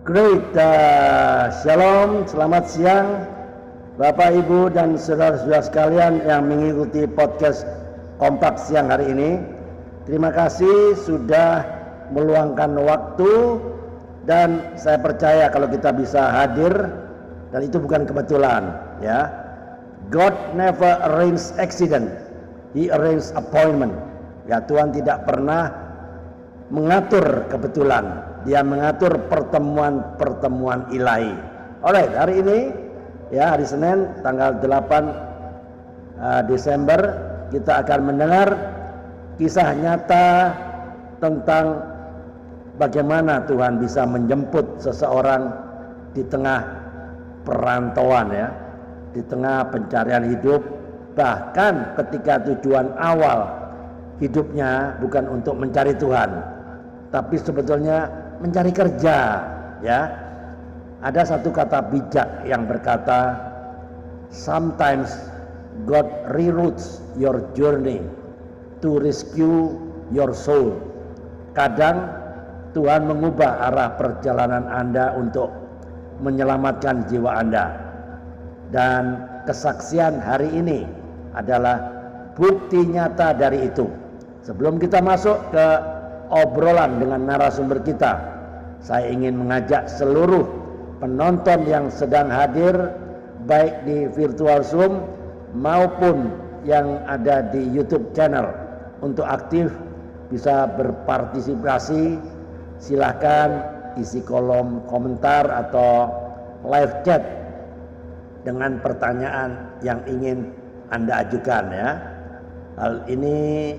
Great, Shalom, selamat siang Bapak, Ibu, dan saudara-saudara sekalian yang mengikuti podcast Kompak siang hari ini. Terima kasih sudah meluangkan waktu, dan saya percaya kalau kita bisa hadir, dan itu bukan kebetulan ya. God never arrange accident, He arrange appointment. Ya, Tuhan tidak pernah mengatur kebetulan, Dia mengatur pertemuan-pertemuan ilahi. Alright, hari ini ya, hari Senin tanggal 8 Desember kita akan mendengar kisah nyata tentang bagaimana Tuhan bisa menjemput seseorang di tengah perantauan ya, di tengah pencarian hidup, bahkan ketika tujuan awal hidupnya bukan untuk mencari Tuhan, tapi sebetulnya mencari kerja ya. Ada satu kata bijak yang berkata, sometimes God reroutes your journey to rescue your soul. Kadang Tuhan mengubah arah perjalanan Anda untuk menyelamatkan jiwa Anda. Dan kesaksian hari ini adalah bukti nyata dari itu. Sebelum kita masuk ke obrolan dengan narasumber kita, saya ingin mengajak seluruh penonton yang sedang hadir baik di virtual Zoom maupun yang ada di YouTube channel untuk aktif bisa berpartisipasi. Silahkan isi kolom komentar atau live chat dengan pertanyaan yang ingin Anda ajukan ya. Hal ini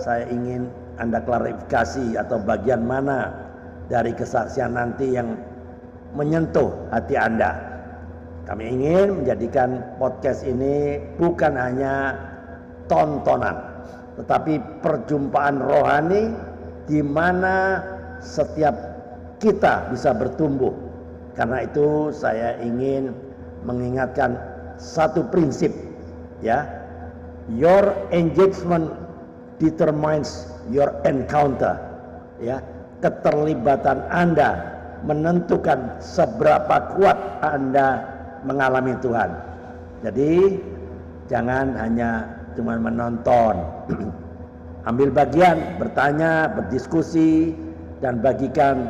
saya ingin Anda klarifikasi atau bagian mana dari kesaksian nanti yang menyentuh hati Anda. Kami ingin menjadikan podcast ini bukan hanya tontonan, tetapi perjumpaan rohani di mana setiap kita bisa bertumbuh. Karena itu saya ingin mengingatkan satu prinsip ya. Your engagement determines your encounter ya. Keterlibatan Anda menentukan seberapa kuat Anda mengalami Tuhan. Jadi jangan hanya cuma menonton. Ambil bagian, bertanya, berdiskusi, dan bagikan,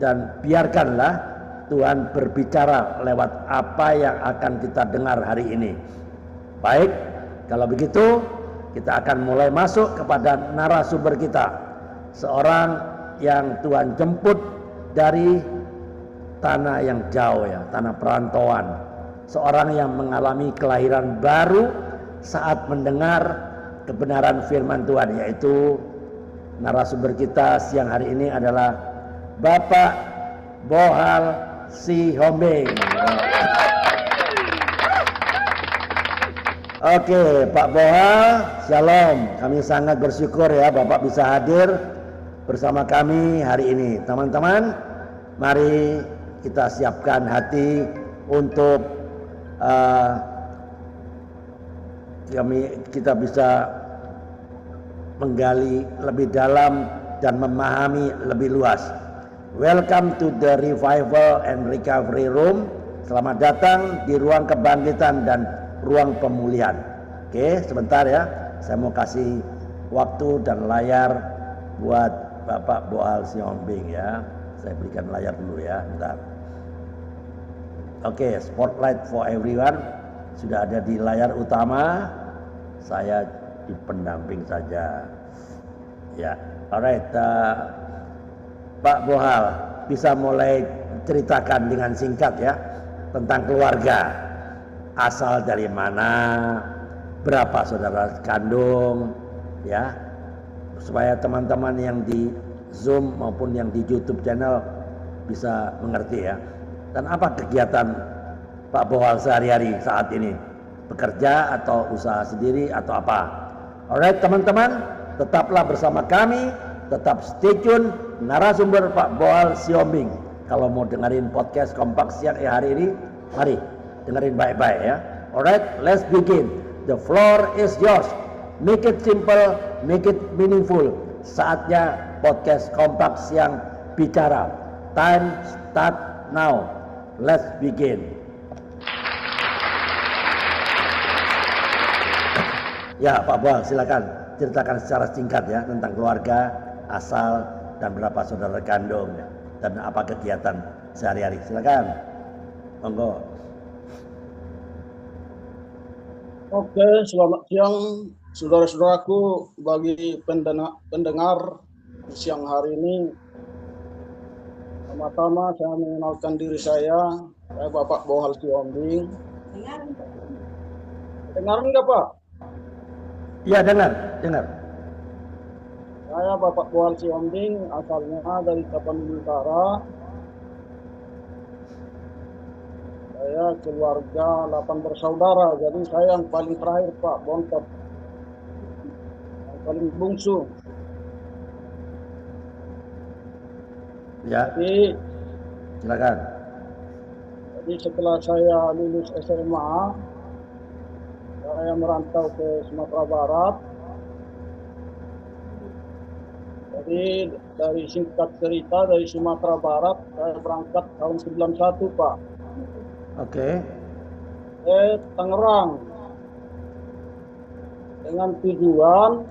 dan biarkanlah Tuhan berbicara lewat apa yang akan kita dengar hari ini. Baik, kalau begitu kita akan mulai masuk kepada narasumber kita, seorang yang Tuhan jemput dari tanah yang jauh ya, tanah perantauan. Seorang yang mengalami kelahiran baru saat mendengar kebenaran firman Tuhan, yaitu narasumber kita siang hari ini adalah Bapak Bohal Sihombing. Oke, Pak Bohal, Shalom. Kami sangat bersyukur ya Bapak bisa hadir bersama kami hari ini. Teman-teman, mari kita siapkan hati untuk kita bisa menggali lebih dalam dan memahami lebih luas. Welcome to the Revival and Recovery Room. Selamat datang di ruang kebangkitan dan ruang pemulihan. Oke, sebentar ya. Saya mau kasih waktu dan layar buat Bapak Bohal Sihombing ya. Saya berikan layar dulu ya, bentar. Oke, spotlight for everyone sudah ada di layar utama. Saya di pendamping saja. Ya, alright. Pak Bohal bisa mulai ceritakan dengan singkat ya tentang keluarga. Asal dari mana, berapa saudara kandung ya, supaya teman-teman yang di Zoom maupun yang di YouTube channel bisa mengerti ya. Dan apa kegiatan Pak Bohal sehari-hari saat ini? Bekerja atau usaha sendiri atau apa? Alright teman-teman, tetaplah bersama kami, tetap stay tune narasumber Pak Bohal Sihombing. Kalau mau dengerin podcast Kompak siang hari ini, mari dengerin baik-baik ya. Alright, let's begin. The floor is yours. Make it simple, make it meaningful. Saatnya podcast Kompak siang bicara time start now. Let's begin. Ya, Pak Boal, silakan ceritakan secara singkat ya tentang keluarga, asal, dan berapa saudara kandung ya, dan apa kegiatan sehari-hari. Silakan, monggo. Oke, selamat siang saudara-saudaraku. Bagi pendengar siang hari ini, pertama-tama saya mengenalkan diri saya Bapak Bohal Siombing. Dengar enggak Pak? Ya, dengar. Saya Bapak Bohal Siombing, asalnya dari Tapanuli Utara. Saya keluarga 8 bersaudara, jadi saya yang paling terakhir Pak, bontot, yang paling bungsu. Ya, silakan. Jadi setelah saya lulus SMA, saya merantau ke Sumatera Barat. Jadi dari singkat cerita, dari Sumatera Barat saya berangkat tahun 91 Pak. Oke. Tangerang dengan tujuan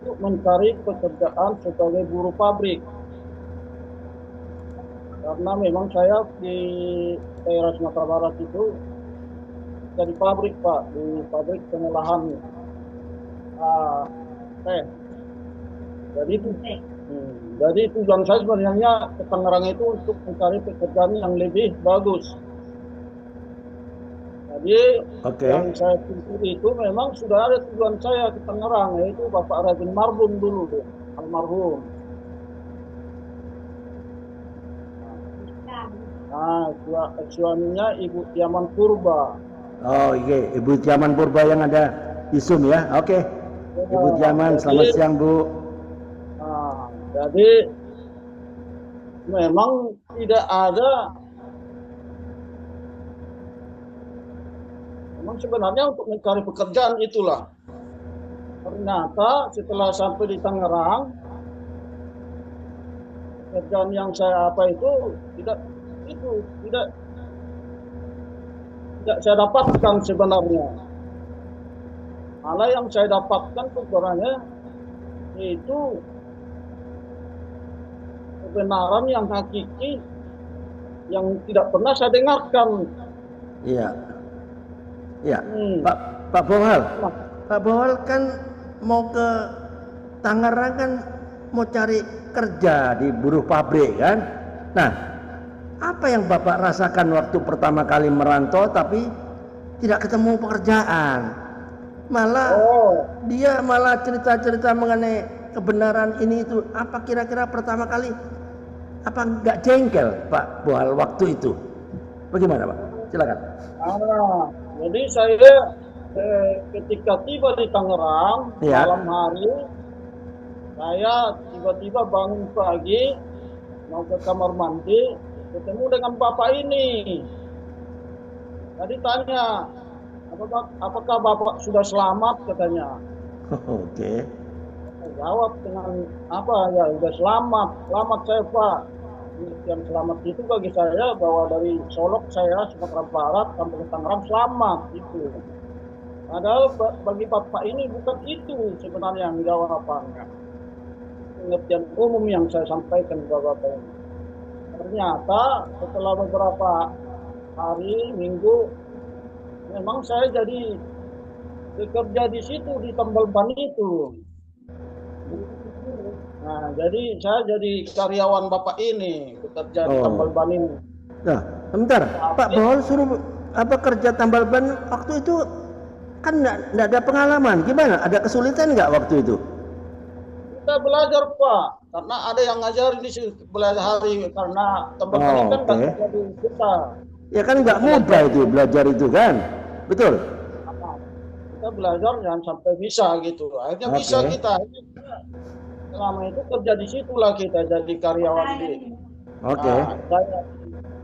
untuk mencari pekerjaan sebagai buruh pabrik. Karena memang saya di daerah Sumatera Barat itu jadi pabrik Pak, di pabrik pengolahan teh. Jadi tujuan saya sebenarnya ke Tangerang itu untuk mencari pekerjaan yang lebih bagus. Jadi yang saya pilih itu memang sudah ada tujuan saya ke Tangerang, yaitu Bapak Raden Marbun dulu, almarhum. Nah, suaminya Ibu Tiaman Purba. Oh iya, Ibu Tiaman Purba yang ada di Zoom ya. Oke. Ibu Tiaman, selamat siang Bu. Nah, jadi memang tidak ada, memang sebenarnya untuk mencari pekerjaan itulah. Ternyata setelah sampai di Tangerang, pekerjaan yang saya tidak saya dapatkan sebenarnya. Malah yang saya dapatkan sebenarnya itu kebenaran yang hakiki yang tidak pernah saya dengarkan. Iya. Pak Bohal. Pak Bohal kan mau ke Tangerang kan mau cari kerja di buruh pabrik kan. Nah, apa yang Bapak rasakan waktu pertama kali merantau tapi tidak ketemu pekerjaan? Dia malah cerita-cerita mengenai kebenaran ini itu. Apa kira-kira pertama kali apa nggak jengkel Pak Bohal waktu itu? Bagaimana Pak? Silakan. Jadi saya ketika tiba di Tangerang malam hari, saya tiba-tiba bangun pagi mau ke kamar mandi, ketemu dengan bapak ini. Jadi tanya, apakah bapak sudah selamat katanya. Oke. Jawab dengan apa ya, sudah selamat saya Pak. Yang selamat itu bagi saya bahwa dari Solok saya Sumatera Barat sampai ke Tangerang selamat itu. Padahal bagi bapak ini bukan itu sebenarnya yang jawabannya. Pengertian umum yang saya sampaikan kepada bapak ini. Ternyata setelah beberapa hari, minggu, memang saya jadi bekerja di situ di tambal ban itu. Nah, jadi saya jadi karyawan bapak ini, bekerja di tambal ban ini. Nah, sebentar, Pak Bohal suruh kerja tambal ban waktu itu kan nggak ada pengalaman. Gimana? Ada kesulitan nggak waktu itu? Kita belajar Pak, karena ada yang ngajarin di sini belajar hari, karena tambal ban ini kan nggak jadi kita. Ya kan nggak mudah itu belajar itu kan, betul? Kita belajar jangan sampai bisa gitu. Akhirnya bisa kita. Selama itu kerja di situlah kita jadi karyawan di. Saya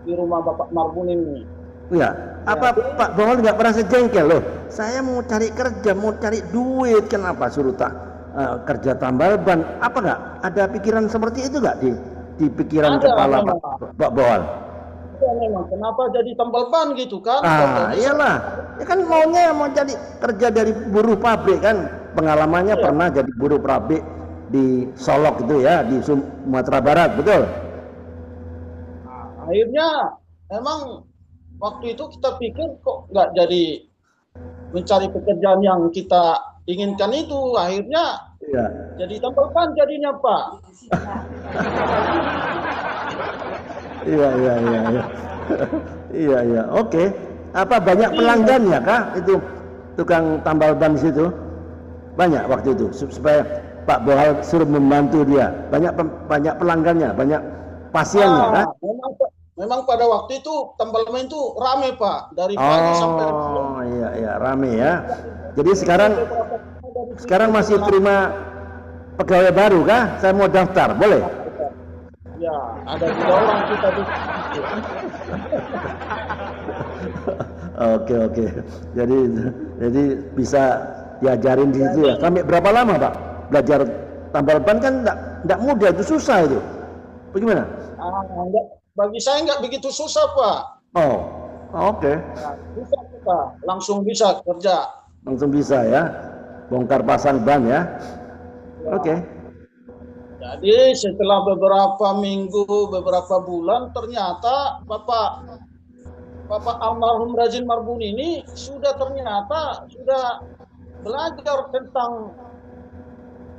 di rumah Bapak Marbun ini. Ya, apa Pak Bohal nggak pernah sejengkel loh? Saya mau cari kerja, mau cari duit, kenapa suruh kerja tambal ban? Apa nggak? Ada pikiran seperti itu nggak di di pikiran Ada kepala memang. Pak Bohol? Ya, memang. Kenapa jadi tambal ban gitu kan? Iyalah. Ya kan mau jadi kerja dari buruh pabrik kan. Pengalamannya Iya. pernah jadi buruh pabrik di Solok itu ya, di Sumatera Barat, betul? Nah, akhirnya memang waktu itu kita pikir kok nggak jadi mencari pekerjaan yang kita inginkan itu. Akhirnya Iya. jadi tambal ban jadinya Pak. Iya. Iya. Oke. Apa banyak pelanggannya kah itu tukang tambal ban di situ? Banyak waktu itu supaya Pak Bohol suruh membantu dia. Banyak pelanggannya, banyak pasiennya kah? Memang pada waktu itu tambal ban itu rame Pak, dari pagi sampai malam. Oh iya rame ya. Jadi sekarang masih terima pegawai baru kah? Saya mau daftar, boleh? Ya, ada 3 orang kita di situ. Oke. Jadi bisa diajarin di situ ya. Sampai berapa lama Pak belajar tambal ban kan enggak mudah, itu susah itu. Bagaimana? Bagi saya nggak begitu susah Pak. Oh, oke. Nah, bisa kita langsung bisa kerja. Langsung bisa ya, bongkar pasang ban ya. Oke. Jadi setelah beberapa minggu, beberapa bulan, ternyata Bapak almarhum Razin Marbun ini sudah belajar tentang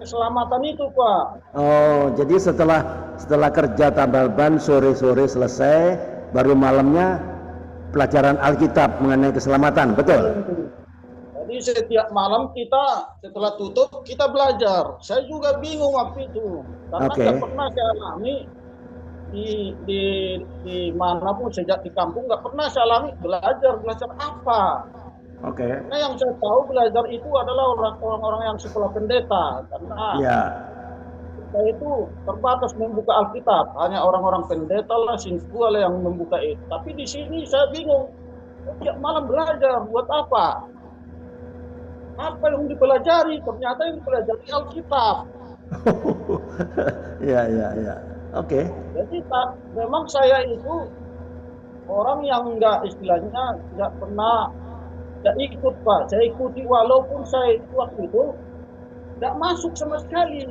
keselamatan itu Pak. Oh, jadi setelah kerja tambal ban sore-sore selesai, baru malamnya pelajaran Alkitab mengenai keselamatan, betul? Jadi setiap malam kita setelah tutup kita belajar. Saya juga bingung waktu itu karena nggak pernah saya alami di manapun sejak di kampung nggak pernah saya alami belajar apa. Nah yang saya tahu belajar itu adalah orang-orang yang sekolah pendeta karena saya itu terbatas membuka Alkitab, hanya orang-orang pendeta lah, sintu lah yang membuka itu. Tapi di sini saya bingung, tiap malam belajar buat apa? Apa yang dipelajari? Ternyata yang dipelajari Alkitab. Iya. Oke. Jadi memang saya itu orang yang istilahnya nggak pernah ikut Pak. Saya ikuti walaupun saya waktu itu nggak masuk sama sekali.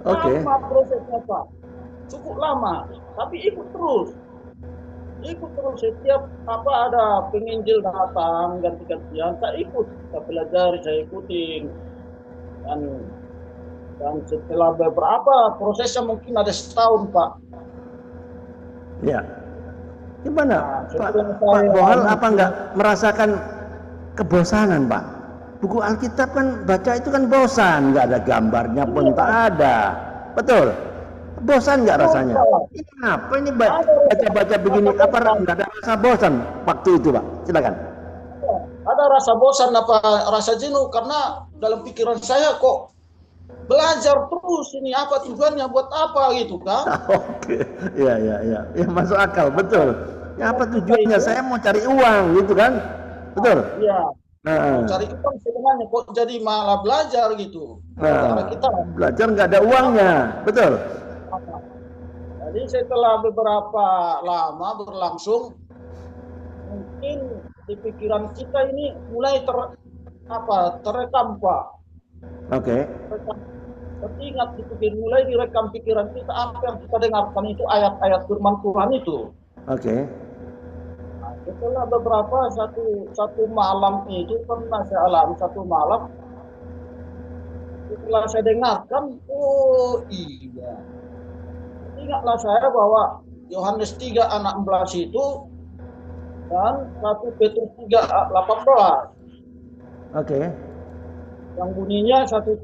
Lama prosesnya Pak, cukup lama. Tapi ikut terus setiap ada penginjil datang ganti-gantian saya ikut, kita belajar, saya ikutin dan setelah beberapa prosesnya mungkin ada setahun Pak. Ya, gimana Pak Bohol, apa nggak merasakan kebosanan Pak? Buku Alkitab kan baca itu kan bosan, nggak ada gambarnya pun tak ada, betul? Bosan nggak rasanya? Apa ini baca begini? Apa nggak ada rasa bosan waktu itu Pak? Silakan. Ada rasa bosan rasa jenuh karena dalam pikiran saya kok belajar terus ini apa tujuannya buat apa gitu kan? Oke, ya masuk akal, betul. Ya apa tujuannya? Saya mau cari uang gitu kan, betul? Iya. Cari uang sebenarnya kok jadi malah belajar gitu. Kita belajar nggak ada uangnya, betul? Jadi setelah beberapa lama berlangsung, mungkin di pikiran kita ini mulai terekam Pak. Oke. Teringat mulai direkam pikiran kita apa yang kita dengarkan itu ayat-ayat firman Tuhan itu. Oke. Nah, setelah beberapa satu malam itu pernah saya alami satu malam. Setelah saya dengarkan, oh iya. Ingatlah saya bahwa Yohanes 3:16 itu dan 1 Petrus 3:18. Oke. Yang bunyinya 1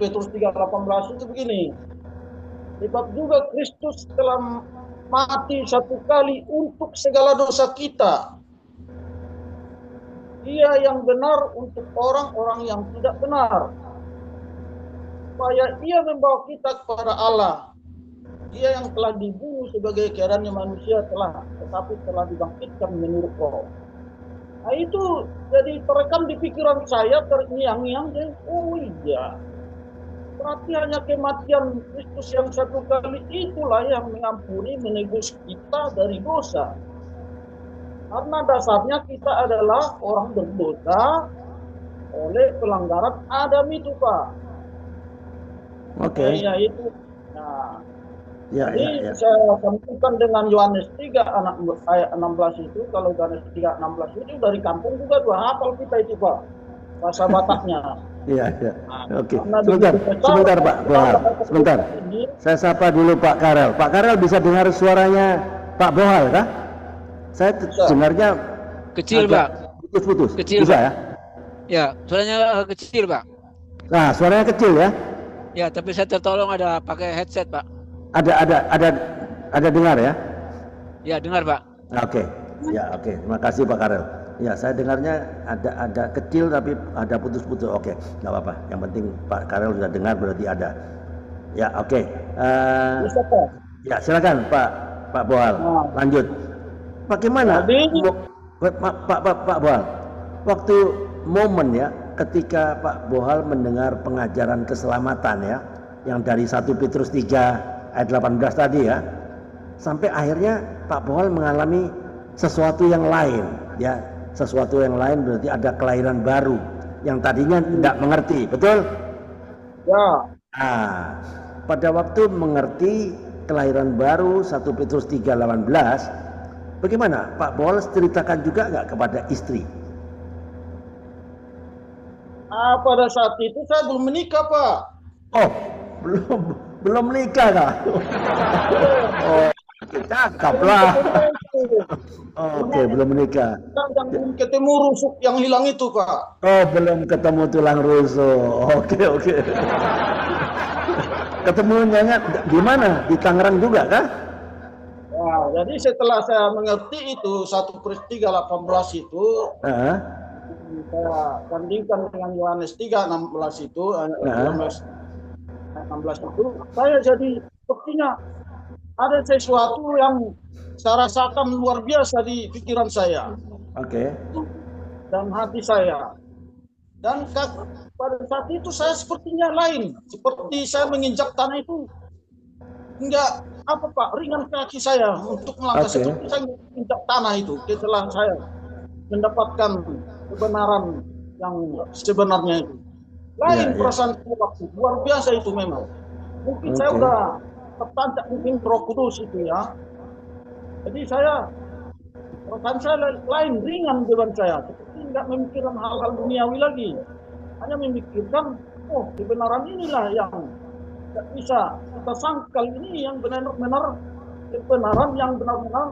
Petrus 3:18 itu begini. Sebab juga Kristus telah mati satu kali untuk segala dosa kita. Dia yang benar untuk orang-orang yang tidak benar. Supaya ia membawa kita kepada Allah. Dia yang telah dibunuh sebagai keadaannya manusia tetapi telah dibangkitkan menurut Roh. Nah itu jadi terekam di pikiran saya terngiang-ngiang. Oh iya, Berarti hanya kematian Kristus yang satu kali itulah yang mengampuni, menebus kita dari dosa. Karena dasarnya kita adalah orang berdosa oleh pelanggaran Adam itu, Pak. Oke. Yaitu, nah, Ya, jadi saya sambungkan dengan Yohanes 3 ayat 16 itu. Kalau Yohanes 3 16 itu dari kampung juga dua hafal kita itu, Pak. Bahasa Bataknya. Iya, iya. Nah, Oke. karena Sebentar Pak Bohal. Sebentar. Saya sapa dulu Pak Karel. Pak Karel bisa dengar suaranya Pak Bohal kah? Saya dengarnya kecil Pak. Putus-putus. Kecil bisa Pak. Ya? Ya, suaranya kecil Pak. Nah, suaranya kecil ya? Ya, tapi saya tertolong ada pakai headset Pak. Ada dengar ya? Ya, dengar Pak. Oke. Ya, oke. Terima kasih Pak Karel. Ya, saya dengarnya ada kecil tapi ada putus-putus. Oke, nggak apa-apa. Yang penting Pak Karel sudah dengar berarti ada. Ya, oke. Ya, silakan Pak Bohal. Lanjut. Bagaimana? Pak Bohal. Waktu momen ya, ketika Pak Bohal mendengar pengajaran keselamatan ya, yang dari 1 Petrus 3 ayat 18 tadi ya, sampai akhirnya Pak Bohal mengalami sesuatu yang lain ya. Sesuatu yang lain berarti ada kelahiran baru yang tadinya tidak mengerti, betul? Ya. Nah, pada waktu mengerti kelahiran baru 1 Petrus 3:18, bagaimana? Pak Bohal ceritakan juga nggak kepada istri? Pada saat itu saya belum menikah, Pak. Oh, belum menikah kah? Oh, cakep lah. Oke, belum menikah. Yang belum ketemu rusuk yang hilang itu, Pak. Oh, belum ketemu tulang rusuk. Oke. Ketemunya di mana? Di Tangerang juga kah? Nah, jadi setelah saya mengerti itu 1 Petrus 3:18 itu, saya bandingkan dengan Yohanes 3:16 itu, 16 itu, saya jadi sepertinya ada sesuatu yang saya rasakan luar biasa di pikiran saya. Oke. Dan hati saya. Dan pada saat itu saya sepertinya lain. Seperti saya menginjak tanah itu enggak ringan kaki saya untuk melangkah. Seperti saya menginjak tanah itu setelah saya mendapatkan kebenaran yang sebenarnya itu. Lain perasaan waktu luar biasa itu memang. Mungkin saya udah tertancap mungkin Roh Kudus itu ya. Jadi perasaan saya lain, ringan beban saya. Seperti tidak memikirkan hal-hal duniawi lagi. Hanya memikirkan, kebenaran inilah yang tidak bisa kita sangkal, ini yang benar-benar kebenaran yang benar-benar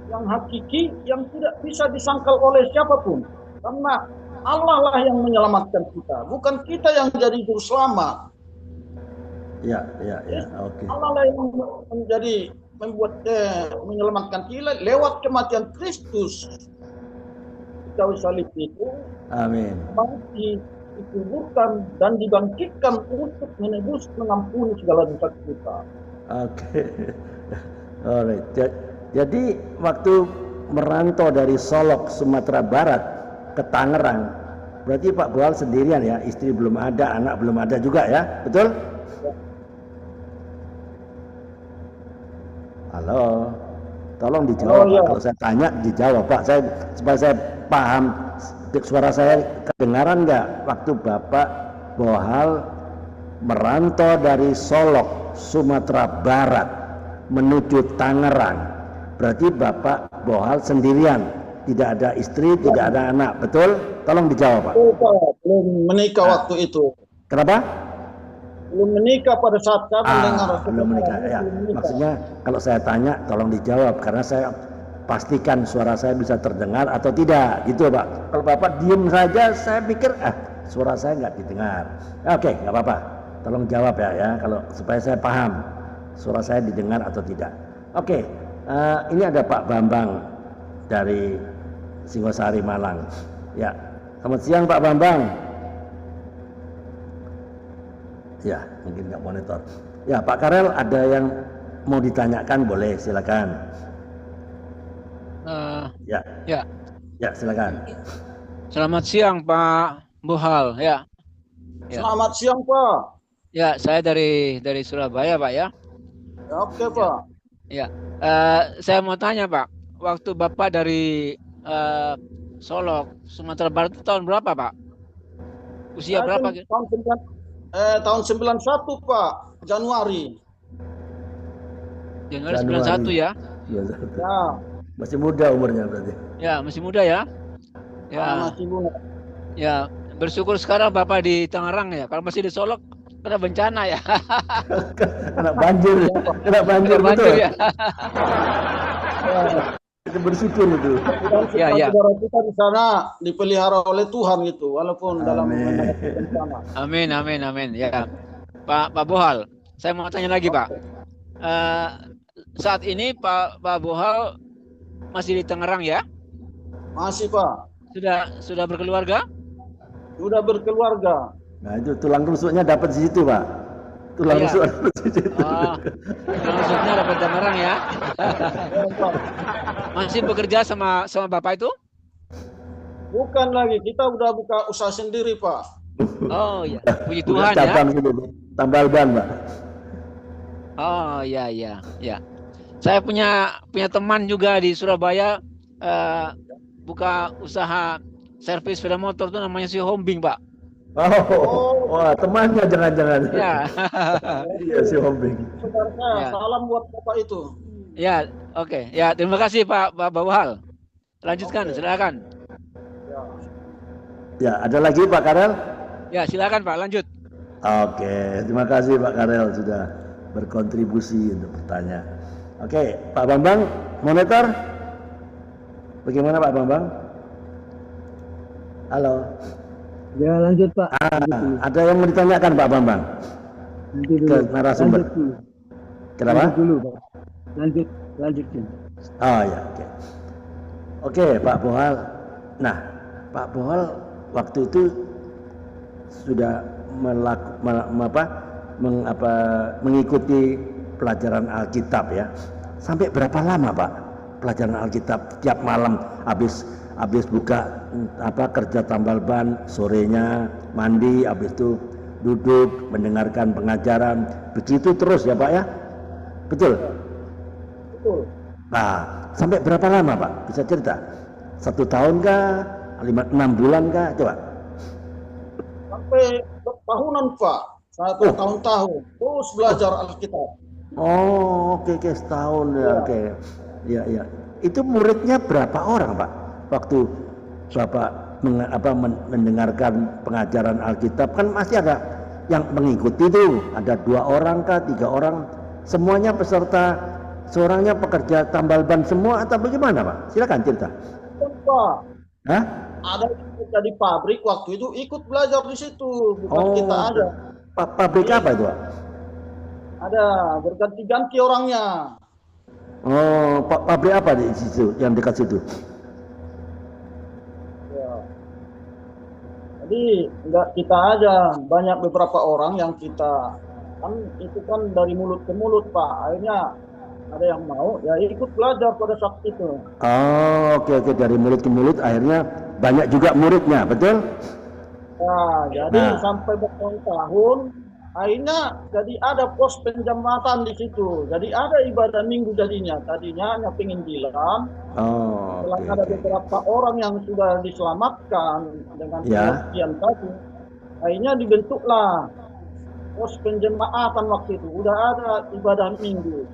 yang hakiki, yang tidak bisa disangkal oleh siapapun. Karena Allah lah yang menyelamatkan kita, bukan kita yang jadi juru selamat. Ya, oke. Allah lah yang menyelamatkan kita lewat kematian Kristus di kayu salib itu. Amin. Dikuburkan dan dibangkitkan untuk menebus, mengampuni segala dosa kita. Oke. Alright. Jadi waktu merantau dari Solok, Sumatera Barat ke Tangerang, berarti Pak Bohal sendirian ya, istri belum ada, anak belum ada juga ya, betul? Halo, tolong dijawab Pak. Kalau saya tanya dijawab Pak, supaya saya paham, suara saya kedengaran nggak waktu Bapak Bohal merantau dari Solok, Sumatera Barat menuju Tangerang, berarti Bapak Bohal sendirian, tidak ada istri, tidak ada anak, betul? Tolong dijawab Pak. Belum menikah waktu itu. Kenapa? Belum menikah pada saat saya mendengar. Belum menikah. Ya, maksudnya kalau saya tanya tolong dijawab karena saya pastikan suara saya bisa terdengar atau tidak, gitu Pak. Kalau Bapak diem saja, saya pikir suara saya nggak didengar. Oke, nggak apa-apa. Tolong jawab ya, kalau supaya saya paham suara saya didengar atau tidak. Oke, ini ada Pak Bambang dari Singosari Malang. Ya, selamat siang Pak Bambang. Ya, mungkin nggak monitor. Ya, Pak Karel ada yang mau ditanyakan, boleh silakan. Ya, silakan. Selamat siang Pak Bohal. Ya. Selamat siang Pak. Ya, saya dari Surabaya, Pak ya. Ya, oke Pak. Ya, saya mau tanya, Pak. Waktu Bapak dari Solok, Sumatera Barat itu tahun berapa, Pak? Usia Saya berapa? itu tahun 91 Pak, Januari. Januari 91 ya. 21. Ya, Masih muda umurnya berarti. Ya, masih muda ya. Ya, masih muda. ya. Bersyukur sekarang Bapak di Tangerang ya. Kalau masih di Solok, kena bencana ya. Kena banjir, kena banjir, Kena betul. banjir ya. Itu bersyukur itu. Ya, ya. Saudara kita di sana dipelihara oleh Tuhan gitu, walaupun dalam Amin. menghadapi bencana. Amin, amin, amin. Ya, Pak Bohal, saya mau tanya lagi, Pak. Saat ini Pak Bohal masih di Tangerang ya? Masih Pak, Sudah berkeluarga? sudah berkeluarga. Nah itu tulang rusuknya dapat di situ, Pak. Tulang Iya. rusuk di situ. Oh, maksudnya dapat Tangerang ya? Ya, Pak. Masih bekerja sama Bapak itu? Bukan lagi, kita udah buka usaha sendiri Pak. Oh ya, puji Bukan Tuhan ya. cabang situ, tambal ban, Pak. Oh ya, ya, ya. Saya punya teman juga di Surabaya buka usaha servis sepeda motor itu namanya si Hombing, Pak. Oh, wah temannya jangan-jangan. Ya. Iya si Hombing. Saudara saya, Ya. salam buat Bapak itu. Ya, oke. Ya, terima kasih Pak Bawal. Lanjutkan, Oke. silakan. Ya. Ya, ada lagi Pak Karel? Ya, silakan Pak, lanjut. Oke, terima kasih Pak Karel sudah berkontribusi untuk bertanya. Oke, Pak Bambang, monitor. Bagaimana Pak Bambang? Halo. Ya lanjut Pak. Ada yang mau ditanyakan Pak Bambang Nanti dulu. ke narasumber? Lanjut dulu. Kenapa? Lanjut dulu Pak. Lanjutin. Oh ya, oke. Oke, Pak Bohal. Nah, Pak Bohal waktu itu sudah mengikuti pelajaran Alkitab ya. Sampai berapa lama Pak pelajaran Alkitab? Tiap malam habis buka kerja tambal ban, sorenya mandi, habis itu duduk mendengarkan pengajaran, begitu terus ya Pak ya? Betul? Betul. Nah, sampai berapa lama Pak? Bisa cerita? 1 tahun kah? 6 bulan kah? Coba. Sampai tahunan Pak, saya bertahun-tahun terus belajar Alkitab. Oh, oke, setahun ya, oke. Ya. Itu muridnya berapa orang Pak? Waktu Bapak mendengarkan pengajaran Alkitab, kan masih ada yang mengikuti tuh, ada 2 orang kah, 3 orang, semuanya peserta, seorangnya pekerja tambal ban semua atau bagaimana Pak? Silakan cerita. Pak, Hah? ada yang kerja di pabrik waktu itu ikut belajar di situ, bukan kita aja. Pabrik apa itu Pak? Ada berganti-ganti orangnya. Oh, pabrik apa di situ, yang dekat situ? Ya. Jadi enggak kita aja, banyak beberapa orang yang kita kan itu kan dari mulut ke mulut Pak. Akhirnya ada yang mau ya ikut belajar pada saat itu. Oh, oke, dari mulut ke mulut akhirnya banyak juga muridnya, betul? Nah, jadi sampai bertahun-tahun akhirnya jadi ada pos penjamatan di situ. Jadi ada ibadah minggu jadinya. Tadinya hanya pengen bilang. Oh, Setelah ada beberapa orang yang sudah diselamatkan dengan pengertian tadi, akhirnya dibentuklah pos penjemaatan waktu itu. Udah ada ibadah minggu.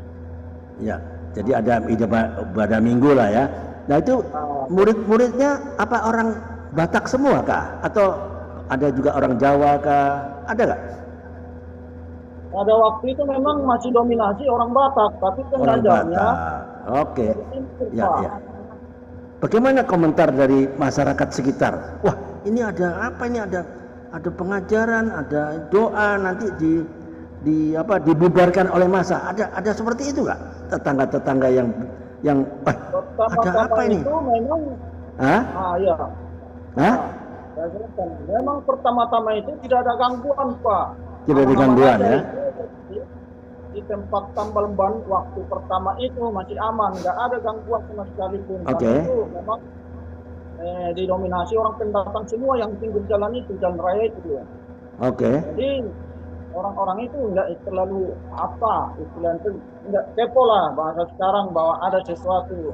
Ya, jadi ada ibadah minggu lah ya. Nah itu murid-muridnya apa orang Batak semua kah? Atau ada juga orang Jawa kah? Ada nggak? Pada waktu itu memang masih dominasi orang Batak, tapi Orang pengajarnya Batak. Oke. Ya. Bagaimana komentar dari masyarakat sekitar? Wah, ini ada apa? Ini ada pengajaran, ada doa, nanti dibubarkan oleh massa. Ada seperti itu nggak? Tetangga-tetangga yang ada apa ini? Itu memang ya. Memang pertama-tama itu tidak ada gangguan Pak. Tidak ada gangguan ya. Di tempat tambal ban waktu pertama itu masih aman, nggak ada gangguan sama sekali pun. Oke. Itu memang didominasi orang pendatang semua yang pinggir jalan itu, jalan raya itu ya. Oke. Jadi orang-orang itu nggak terlalu apa istilah itu, nggak kepo lah bahasa sekarang bahwa ada sesuatu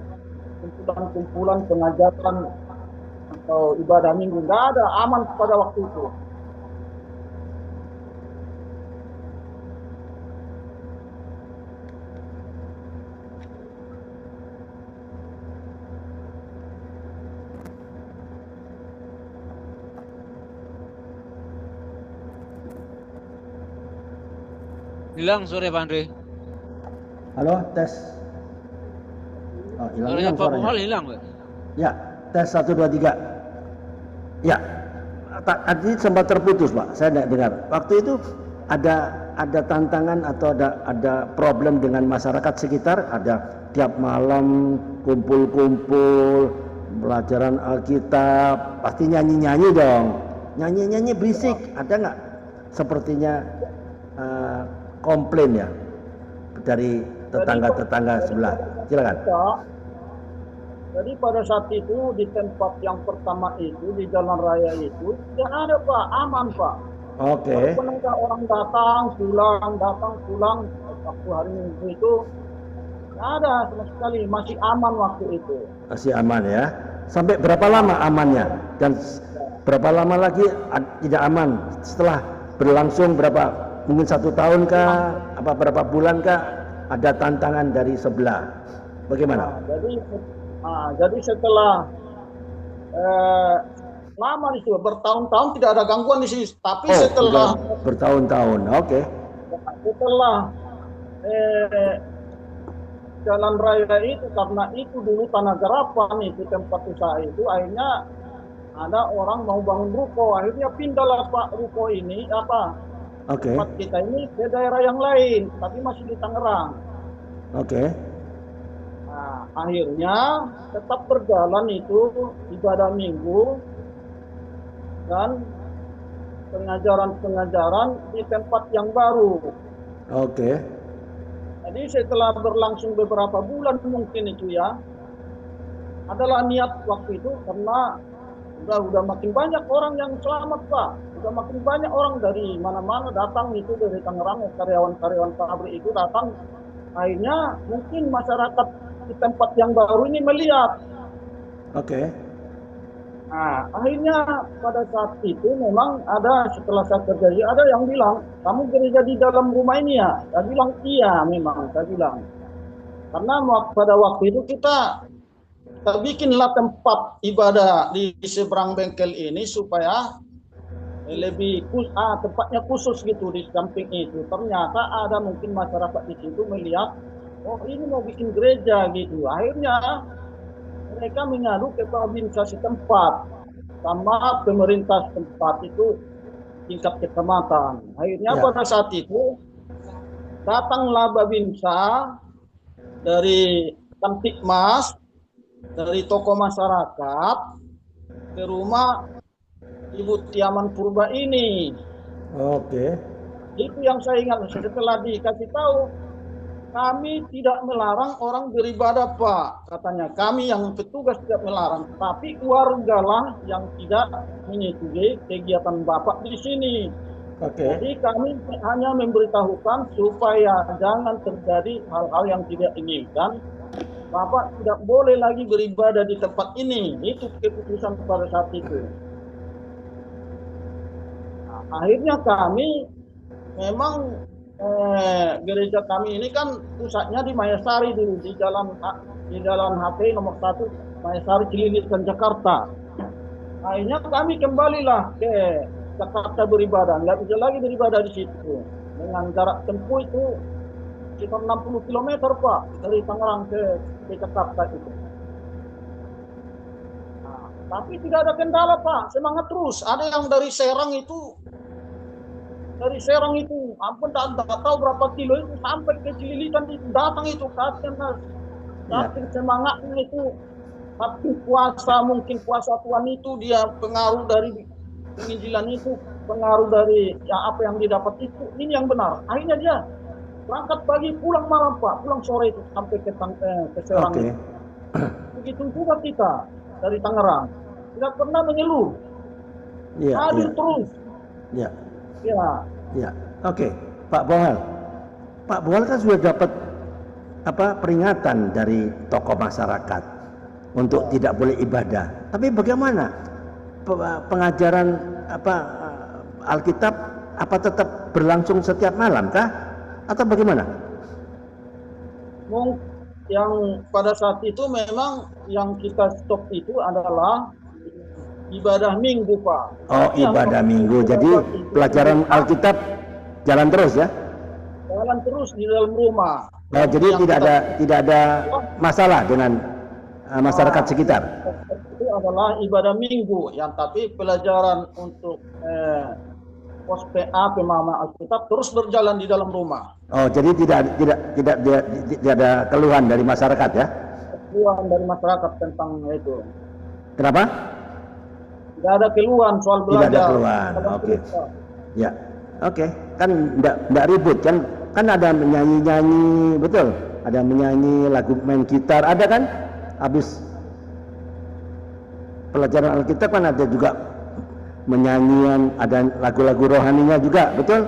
kumpulan-kumpulan pengajaran atau ibadah minggu, nggak ada, aman pada waktu itu. Hilang sore Pak Andre. Halo, tes. Oh, hilang Suaranya Pak suaranya. Muhal hilang, Pak. Ya, tes 1 2 3. Ya. Tadi sempat terputus, Pak. Saya tidak dengar. Waktu itu ada tantangan atau ada problem dengan masyarakat sekitar, ada tiap malam kumpul-kumpul pelajaran Alkitab, pasti nyanyi-nyanyi dong. Nyanyi-nyanyi berisik, ada nggak? Sepertinya komplain ya dari tetangga-tetangga sebelah. Silakan. Jadi pada saat itu di tempat yang pertama itu di jalan raya itu tidak ada Pak, aman Pak. Oke. Walaupun ada orang datang pulang waktu hari Minggu itu tidak ada sama sekali, masih aman waktu itu. Masih aman ya. Sampai berapa lama amannya? Dan berapa lama lagi tidak aman? Setelah berlangsung berapa? Mungkin 1 tahun kah? Apa berapa bulan kah? Ada tantangan dari sebelah. Bagaimana? Jadi setelah lama di situ, bertahun-tahun tidak ada gangguan di sini. Tapi setelah bertahun-tahun, oke. Setelah jalan raya itu, karena itu dulu tanah garapan itu tempat usaha itu, akhirnya ada orang mau bangun ruko, akhirnya pindahlah Pak ruko ini tempat kita ini ke daerah yang lain, tapi masih di Tangerang. Oke. Nah, akhirnya tetap berjalan itu ibadah minggu dan pengajaran-pengajaran di tempat yang baru. Oke. Jadi setelah berlangsung beberapa bulan mungkin itu ya, adalah niat waktu itu karena udah makin banyak orang yang selamat Pak. Udah makin banyak orang dari mana-mana datang itu dari Tangerang, karyawan-karyawan pabrik itu datang. Akhirnya mungkin masyarakat di tempat yang baru ini melihat. Oke. Nah, akhirnya pada saat itu memang ada, setelah saya kerja, ada yang bilang, kamu gereja di dalam rumah ini ya? Saya bilang, iya memang, saya bilang. Karena pada waktu itu kita bikinlah tempat ibadah di seberang bengkel ini supaya lebih tempatnya khusus gitu di samping itu. Ternyata ada mungkin masyarakat di situ melihat, oh ini mau bikin gereja gitu. Akhirnya mereka mengadu ke babinsa setempat sama pemerintah setempat itu tingkat kecamatan. Akhirnya pada saat itu datanglah babinsa dari Kamtipmas, dari tokoh masyarakat ke rumah Ibu Tiaman Purba ini. Oke. Itu yang saya ingat setelah dikasih tahu, kami tidak melarang orang beribadah Pak, katanya. Kami yang petugas tidak melarang, tapi wargalah yang tidak menyetujui kegiatan Bapak di sini. Jadi kami hanya memberitahukan supaya jangan terjadi hal-hal yang tidak diinginkan. Bapak tidak boleh lagi beribadah di tempat ini. Itu keputusan pada saat itu. Nah, akhirnya kami memang gereja kami ini kan pusatnya di Mayasari dulu, di jalan HP nomor 1 Mayasari Cililitan Jakarta. Akhirnya kami kembalilah ke Jakarta beribadah, nggak bisa lagi beribadah di situ dengan jarak tempuh itu sekitar 60 km Pak dari Tangerang ke Jakarta itu. Nah, tapi tidak ada kendala Pak, semangat terus. Ada yang dari Serang itu ampun tak tahu berapa kilo itu sampai ke Cililitan itu datang itu karena saking semangatnya itu. Tapi mungkin puasa Tuhan itu dia pengaruh dari penginjilan itu, pengaruh dari apa yang didapat itu, ini yang benar. Akhirnya dia berangkat pagi pulang malam Pak, pulang sore itu sampai ke Serang. Begitu juga kita dari Tangerang tidak pernah mengeluh, hadir terus. Ya. Oke, Pak Bohal. Pak Bohal kan sudah dapat peringatan dari tokoh masyarakat untuk tidak boleh ibadah. Tapi bagaimana pengajaran Alkitab tetap berlangsung setiap malam kah? Atau bagaimana? Yang pada saat itu memang yang kita stop itu adalah ibadah minggu, Pak. Oh, ibadah minggu. Jadi pelajaran Alkitab jalan terus ya? Jalan terus di dalam rumah. Oh, jadi tidak ada masalah dengan masyarakat sekitar. Itu adalah ibadah minggu, yang tapi pelajaran untuk pos PA pemahaman Alkitab terus berjalan di dalam rumah. Oh, jadi tidak ada keluhan dari masyarakat ya? Keluhan dari masyarakat tentang itu. Kenapa? Tidak ada keluhan soal belajar. Tidak ada keluhan. Oke. Ya. Oke. Kan enggak ribut kan? Kan ada menyanyi-nyanyi, betul? Ada menyanyi, lagu, main gitar, ada kan? Habis pelajaran Alkitab kan ada juga menyanyian, ada lagu-lagu rohaninya juga, betul?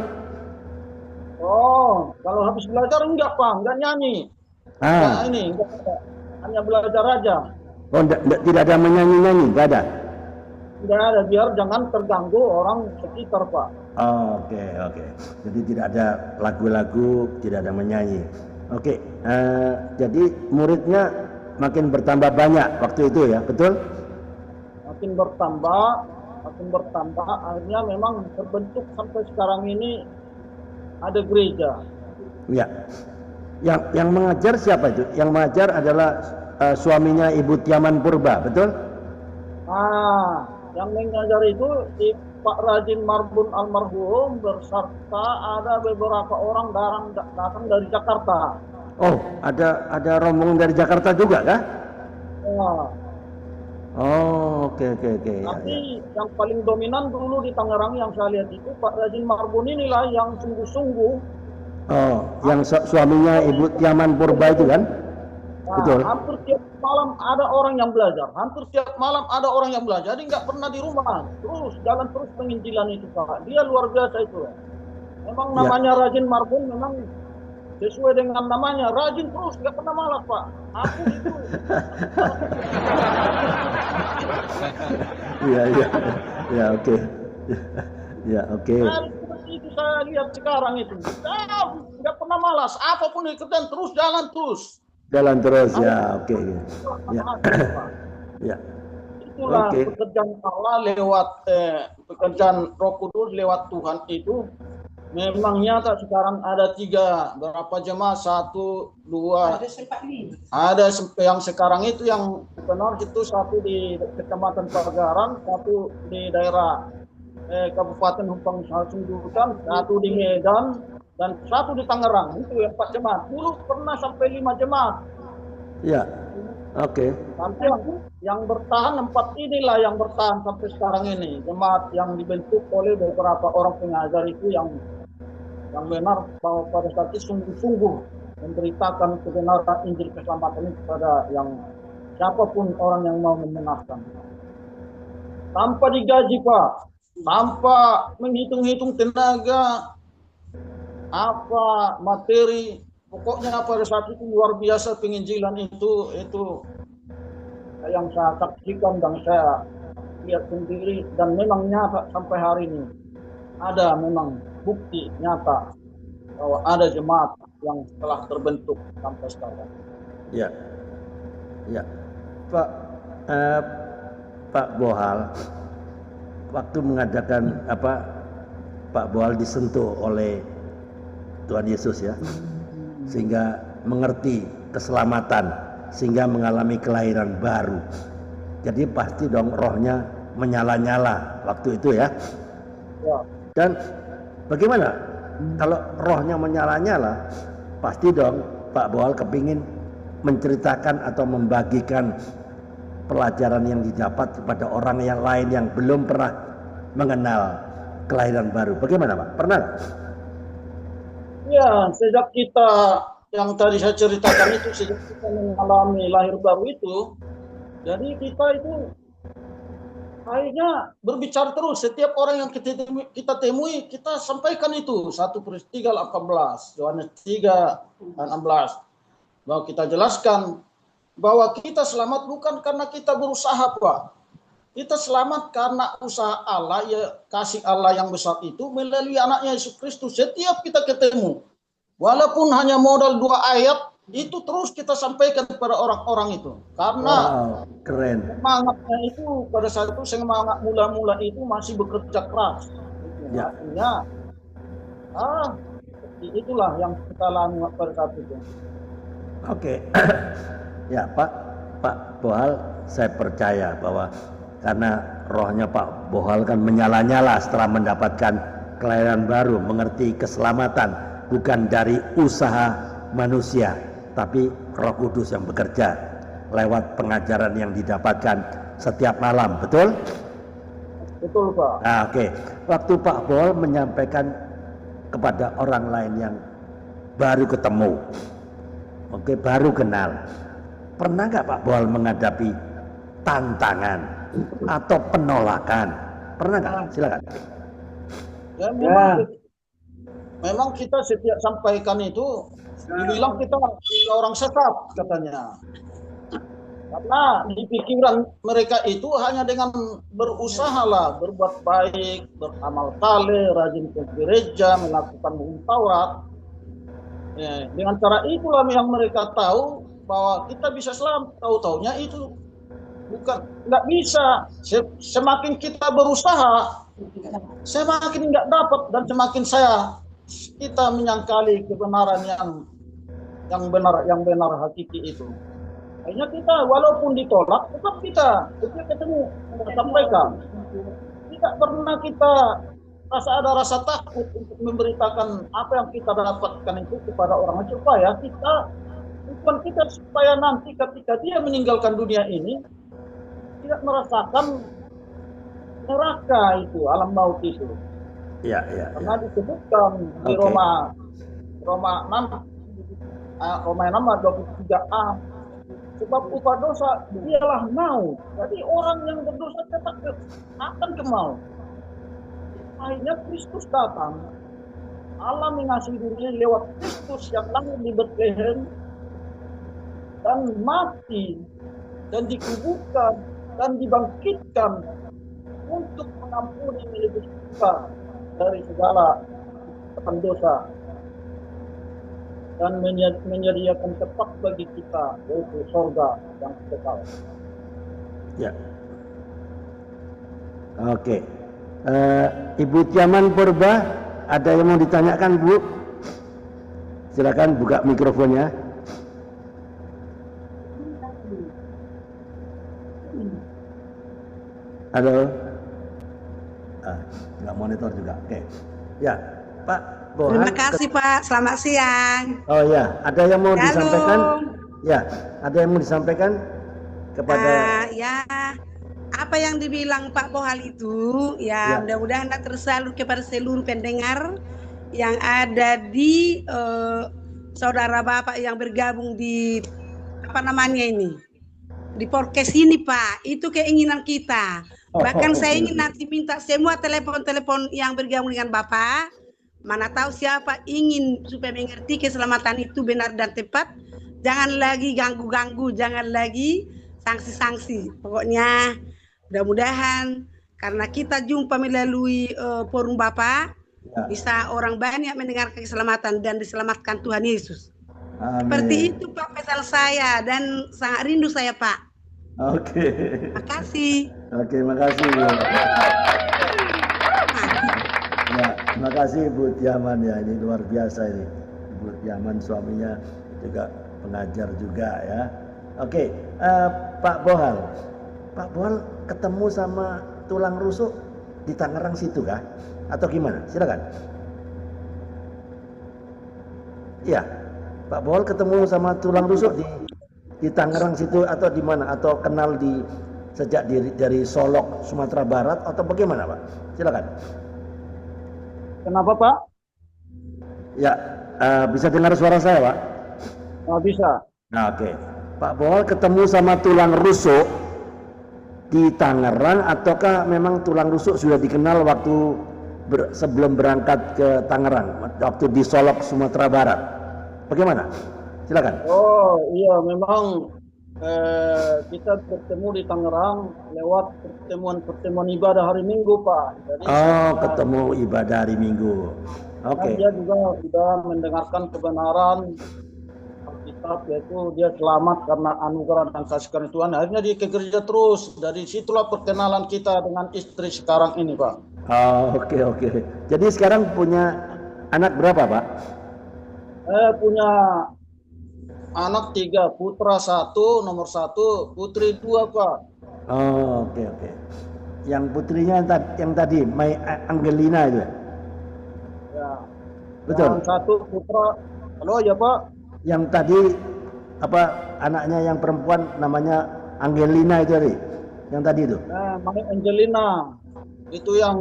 Oh, kalau habis belajar enggak, Pak, enggak nyanyi. Enggak, enggak. Hanya belajar aja. Oh, tidak ada menyanyi-nyanyi, enggak ada? Tidak ada, biar jangan terganggu orang sekitar, Pak. Oh, oke. Jadi tidak ada lagu-lagu, tidak ada menyanyi. Oke, jadi muridnya makin bertambah banyak waktu itu ya, betul? Makin bertambah, akhirnya memang terbentuk sampai sekarang ini ada gereja. Ya. Yang mengajar siapa itu? Yang mengajar adalah suaminya Ibu Tiaman Purba, betul? Yang mengajar itu Pak Rajin Marbun almarhum beserta ada beberapa orang datang dari Jakarta. Oh, ada rombongan dari Jakarta juga kah? Ya. Oh, oke. Tapi yang paling dominan dulu di Tangerang yang saya lihat itu Pak Rajin Marbun inilah yang sungguh-sungguh. Oh, yang suaminya Ibu Tiaman Purba itu kan? Betul. Hampir tiap malam ada orang yang belajar. Jadi nggak pernah di rumah. Terus jalan terus penginjilan itu, Pak. Dia luar biasa itu. Memang namanya Rajin Marbun memang sesuai dengan namanya. Rajin terus, nggak pernah malas, Pak. Aku itu. Iya, oke. Ya, oke. Seperti itu saya lihat sekarang itu. Nggak pernah malas. Apapun dikerjakan terus jalan terus. Jalan terus ya, oke. Ya. Ya. Itulah pekerjaan Allah lewat pekerjaan Roh Kudus lewat Tuhan itu memang nyata. Sekarang ada 3 berapa jemaah, 1, 2 ada yang sekarang itu yang benar itu 1 di Kecamatan Pagaran, 1 di daerah Kabupaten Humpang Sundutan, 1 di Medan, dan 1 di Tangerang. Itu 4 jemaat. Dulu pernah sampai 5 jemaat. Ya, oke. Nanti yang bertahan 4 inilah yang bertahan sampai sekarang ini. Jemaat yang dibentuk oleh beberapa orang pengajar itu yang benar bahwa pada saat itu sungguh-sungguh memberitakan kebenaran Injil keselamatan ini kepada yang siapapun orang yang mau mendengarkan. Tanpa digaji, Pak. Tanpa menghitung-hitung tenaga, materi, pokoknya pada saat itu luar biasa penginjilan itu yang saya saksikan dan saya lihat sendiri, dan memang nyata sampai hari ini ada memang bukti nyata bahwa ada jemaat yang telah terbentuk sampai sekarang. Ya, Pak Bohal, waktu mengadakan Pak Bohal disentuh oleh Tuhan Yesus ya, sehingga mengerti keselamatan, sehingga mengalami kelahiran baru. Jadi pasti dong rohnya menyala-nyala waktu itu ya. Dan bagaimana kalau rohnya menyala-nyala? Pasti dong Pak Bohal kepingin menceritakan atau membagikan pelajaran yang didapat kepada orang yang lain yang belum pernah mengenal kelahiran baru. Bagaimana, Pak? Pernah? Ya, sejak kita yang tadi saya ceritakan itu, sejak kita mengalami lahir baru itu, jadi kita itu akhirnya berbicara terus. Setiap orang yang kita temui, kita sampaikan itu. 1 Korintus 3:18, Yohanes 3:16. Bahwa kita jelaskan bahwa kita selamat bukan karena kita berusaha, Pak. Kita selamat karena usaha Allah, ya kasih Allah yang besar itu melalui anaknya Yesus Kristus. Setiap kita ketemu, walaupun hanya modal 2 ayat, itu terus kita sampaikan kepada orang-orang itu. Karena keren. Semangatnya itu pada saat itu, semangat mula-mula itu masih bekerja keras. Ya. Artinya, itulah yang kita alami pada saat itu. Oke. Ya, Pak Bohal, saya percaya bahwa karena rohnya Pak Bohal kan menyala-nyala setelah mendapatkan kelahiran baru, mengerti keselamatan bukan dari usaha manusia, tapi Roh Kudus yang bekerja lewat pengajaran yang didapatkan setiap malam, betul? Betul, Pak. Nah, oke. Waktu Pak Bohal menyampaikan kepada orang lain yang baru ketemu, baru kenal, pernah nggak Pak Bohal menghadapi tantangan atau penolakan? Pernah nggak? Silakan. Ya, memang kita setiap sampaikan itu dibilang kita orang sesat katanya. Karena di pikiran mereka itu hanya dengan berusaha lah, berbuat baik, beramal saleh, rajin ke gereja, melakukan hukum Taurat. Ya, dengan cara itulah yang mereka tahu bahwa kita bisa selamat. Tahu-taunya itu bukan, nggak bisa. Semakin kita berusaha, semakin nggak dapat, dan semakin kita menyangkali kebenaran yang benar hakiki itu. Akhirnya kita walaupun ditolak, tetap kita ketemu, sampaikan. Tidak pernah kita ada rasa takut untuk memberitakan apa yang kita dapatkan itu kepada orang lain, supaya supaya nanti ketika dia meninggalkan dunia ini tidak merasakan neraka itu, alam maut itu. Ya. Karena disebutkan di Roma 6:23a, sebab upah dosa dialah maut. Jadi orang yang berdosa tetap akan ke maut. Akhirnya Kristus datang. Allah mengasihi dunia lewat Kristus yang lahir di Betlehem dan mati dan dikuburkan dan dibangkitkan untuk mengampuni menebus kita dari segala dosa dan menyediakan tempat bagi kita, yaitu surga yang kekal. Ya. Oke. Ibu Tiaman Purba, ada yang mau ditanyakan, Bu? Silakan buka mikrofonnya. Halo. Nggak monitor juga. Oke. Ya, Pak Bohan. Terima kasih Pak, selamat siang. Oh ya, ada yang mau Halo. disampaikan? Ya, ada yang mau disampaikan kepada Ya, apa yang dibilang Pak Bohal itu, ya, mudah-mudahan tersalur kepada seluruh pendengar yang ada di saudara Bapak yang bergabung di di podcast ini, Pak. Itu keinginan kita. Bahkan saya ingin nanti minta semua telepon-telepon yang bergabung dengan Bapak, mana tahu siapa ingin supaya mengerti keselamatan itu benar dan tepat, jangan lagi ganggu-ganggu, jangan lagi sanksi-sanksi. Pokoknya mudah-mudahan karena kita jumpa melalui forum Bapak, bisa orang banyak mendengar keselamatan dan diselamatkan Tuhan Yesus. Amin. Seperti itu Pak pesan saya, dan sangat rindu saya Pak. Oke. Makasih. Oke, makasih Bu. Ya, makasih Bu Tiaman ya, ini luar biasa ini. Bu Tiaman suaminya juga pengajar juga ya. Oke, Pak Bohal. Pak Bohal ketemu sama tulang rusuk di Tangerang situ kah? Atau gimana? Silakan. Iya. Pak Bohal ketemu sama tulang rusuk di Tangerang situ atau di mana? Atau kenal sejak dari Solok, Sumatera Barat atau bagaimana, Pak? Silakan. Kenapa, Pak? Ya, bisa dengar suara saya, Pak? Bisa. Nah, oke. Pak Bohal ketemu sama tulang rusuk di Tangerang ataukah memang tulang rusuk sudah dikenal waktu sebelum berangkat ke Tangerang, waktu di Solok, Sumatera Barat? Bagaimana? Silakan. Oh iya, memang kita bertemu di Tangerang lewat pertemuan ibadah hari Minggu, Pak. Jadi ketemu ibadah hari Minggu. Oke. Dia juga sudah mendengarkan kebenaran Alkitab, yaitu dia selamat karena anugerah dan kasih karunia Tuhan. Akhirnya dia ke gereja terus. Dari situlah perkenalan kita dengan istri sekarang ini, Pak. Oke. Jadi sekarang punya anak berapa, Pak? Saya punya anak 3, putra 1, nomor 1, putri 2, Pak. Oke. Yang putrinya yang tadi, Mai Angelina itu. Ya. Betul. Yang 1 putra. Halo ya, Pak. Yang tadi anaknya yang perempuan namanya Angelina itu tadi. Yang tadi itu. Mai Angelina. Itu yang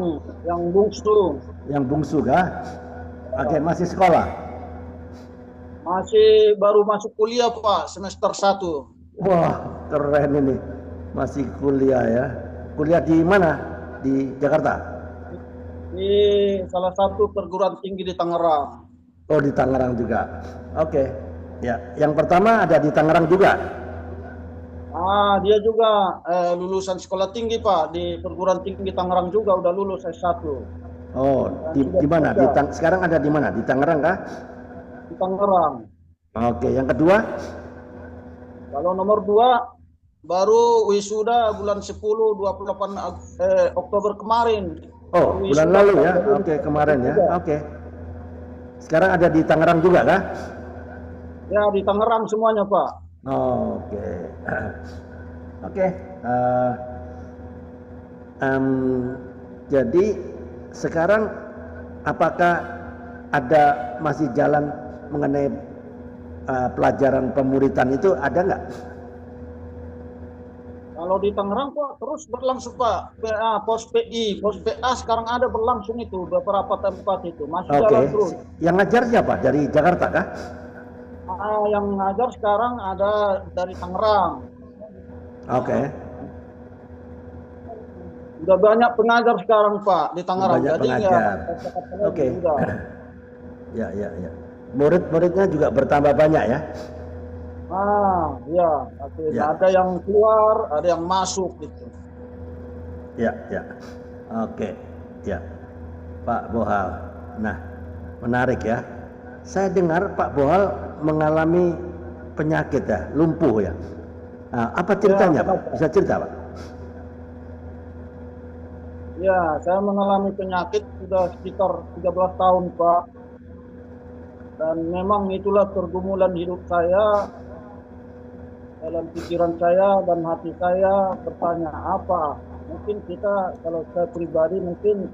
bungsu. Yang bungsu kah? Oke, masih sekolah. Masih baru masuk kuliah, Pak, semester 1. Wah, keren ini. Masih kuliah ya. Kuliah di mana? Di Jakarta? Di salah satu perguruan tinggi di Tangerang. Oh, di Tangerang juga. Oke. Ya, yang pertama ada di Tangerang juga. Dia juga lulusan sekolah tinggi, Pak, di perguruan tinggi Tangerang juga, udah lulus S1. Oh, di mana? Sekarang ada di mana? Di Tangerang kah? Di Tangerang. Oke, yang kedua? Kalau nomor 2 baru wisuda bulan 10 28 Oktober kemarin. Oh, bulan lalu ya. Oke, kemarin ya. Oke. Sekarang ada di Tangerang juga kah? Ya, di Tangerang semuanya, Pak. Oke. Oke. Jadi sekarang apakah ada masih jalan mengenai pelajaran pemuritan itu, ada nggak? Kalau di Tangerang, Pak, terus berlangsung, Pak. Pos PI, pos PA sekarang ada berlangsung itu beberapa tempat itu masih jalan terus. Yang ngajar siapa? Dari Jakarta kah? Yang ngajar sekarang ada dari Tangerang. Oke. Udah banyak pengajar sekarang, Pak, di Tangerang. Banyak jadi pengajar. Oke. Ya. Murid-muridnya juga bertambah banyak ya? Ya. Ada yang keluar, ada yang masuk gitu. Ya. Oke. Ya. Pak Bohal. Nah, menarik ya. Saya dengar Pak Bohal mengalami penyakit ya, lumpuh ya. Apa ceritanya, Pak? Bisa cerita, Pak? Ya, saya mengalami penyakit sudah sekitar 13 tahun, Pak. Dan memang itulah pergumulan hidup saya. Dalam pikiran saya dan hati saya bertanya apa. Mungkin kita, kalau saya pribadi mungkin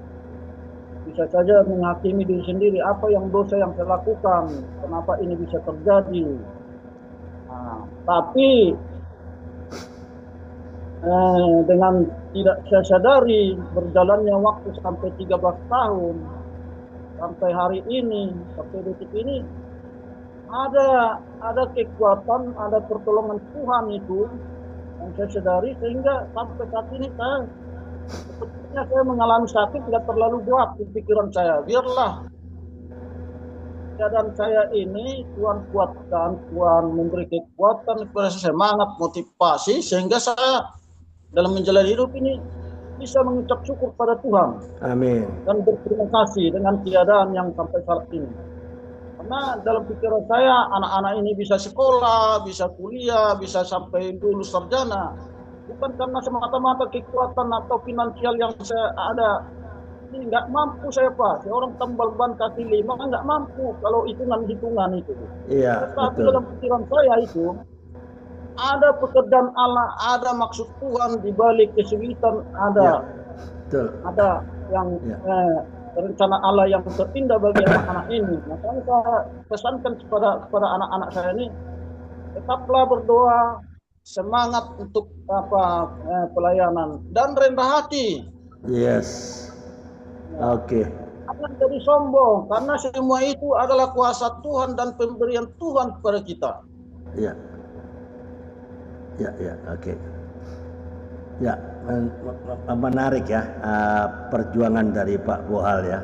bisa saja menghakimi diri sendiri, apa yang dosa yang saya lakukan, kenapa ini bisa terjadi. Tapi dengan tidak saya sadari, berjalannya waktu sampai 13 tahun, sampai hari ini, sampai detik ini, ada kekuatan, ada pertolongan Tuhan itu yang saya sadari, sehingga sampai saat ini sepertinya saya mengalami sakit tidak terlalu berat di pikiran saya. Biarlah keadaan saya ini Tuhan kuatkan, Tuhan memberi kekuatan kepada saya, semangat, motivasi, sehingga saya dalam menjalani hidup ini bisa mengucap syukur pada Tuhan. Amin. Dan berterima kasih dengan keadaan yang sampai saat ini. Karena dalam pikiran saya, anak-anak ini bisa sekolah, bisa kuliah, bisa sampai lulus sarjana. Bukan karena semata-mata kekuatan atau finansial yang saya ada. Ini nggak mampu saya, Pak. Seorang tambal ban kaki 5 nggak mampu kalau hitungan-hitungan itu. Iya, tapi betul. dalam pikiran saya itu, ada pekerjaan Allah, ada maksud Tuhan di balik kesulitan, ada. Betul. Ada yang rencana Allah yang terindah bagi anak-anak ini. Makanya saya pesankan kepada anak-anak saya ini, tetaplah berdoa, semangat untuk pelayanan, dan rendah hati. Yes. Oke. Jangan jadi sombong, karena semua itu adalah kuasa Tuhan dan pemberian Tuhan kepada kita. Ya, oke. Ya, menarik ya perjuangan dari Pak Bohal ya.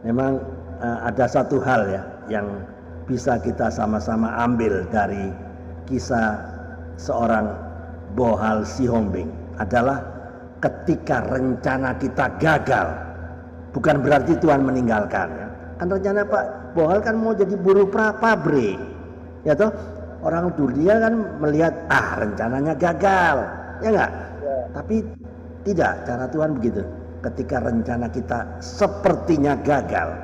Memang ada satu hal ya yang bisa kita sama-sama ambil dari kisah seorang Bohal Sihombing adalah ketika rencana kita gagal, bukan berarti Tuhan meninggalkan ya. Kan rencana Pak Bohal kan mau jadi buruh pabrik, ya toh. Orang dunia kan melihat rencananya gagal, ya enggak? Tapi tidak, cara Tuhan begitu. Ketika rencana kita sepertinya gagal,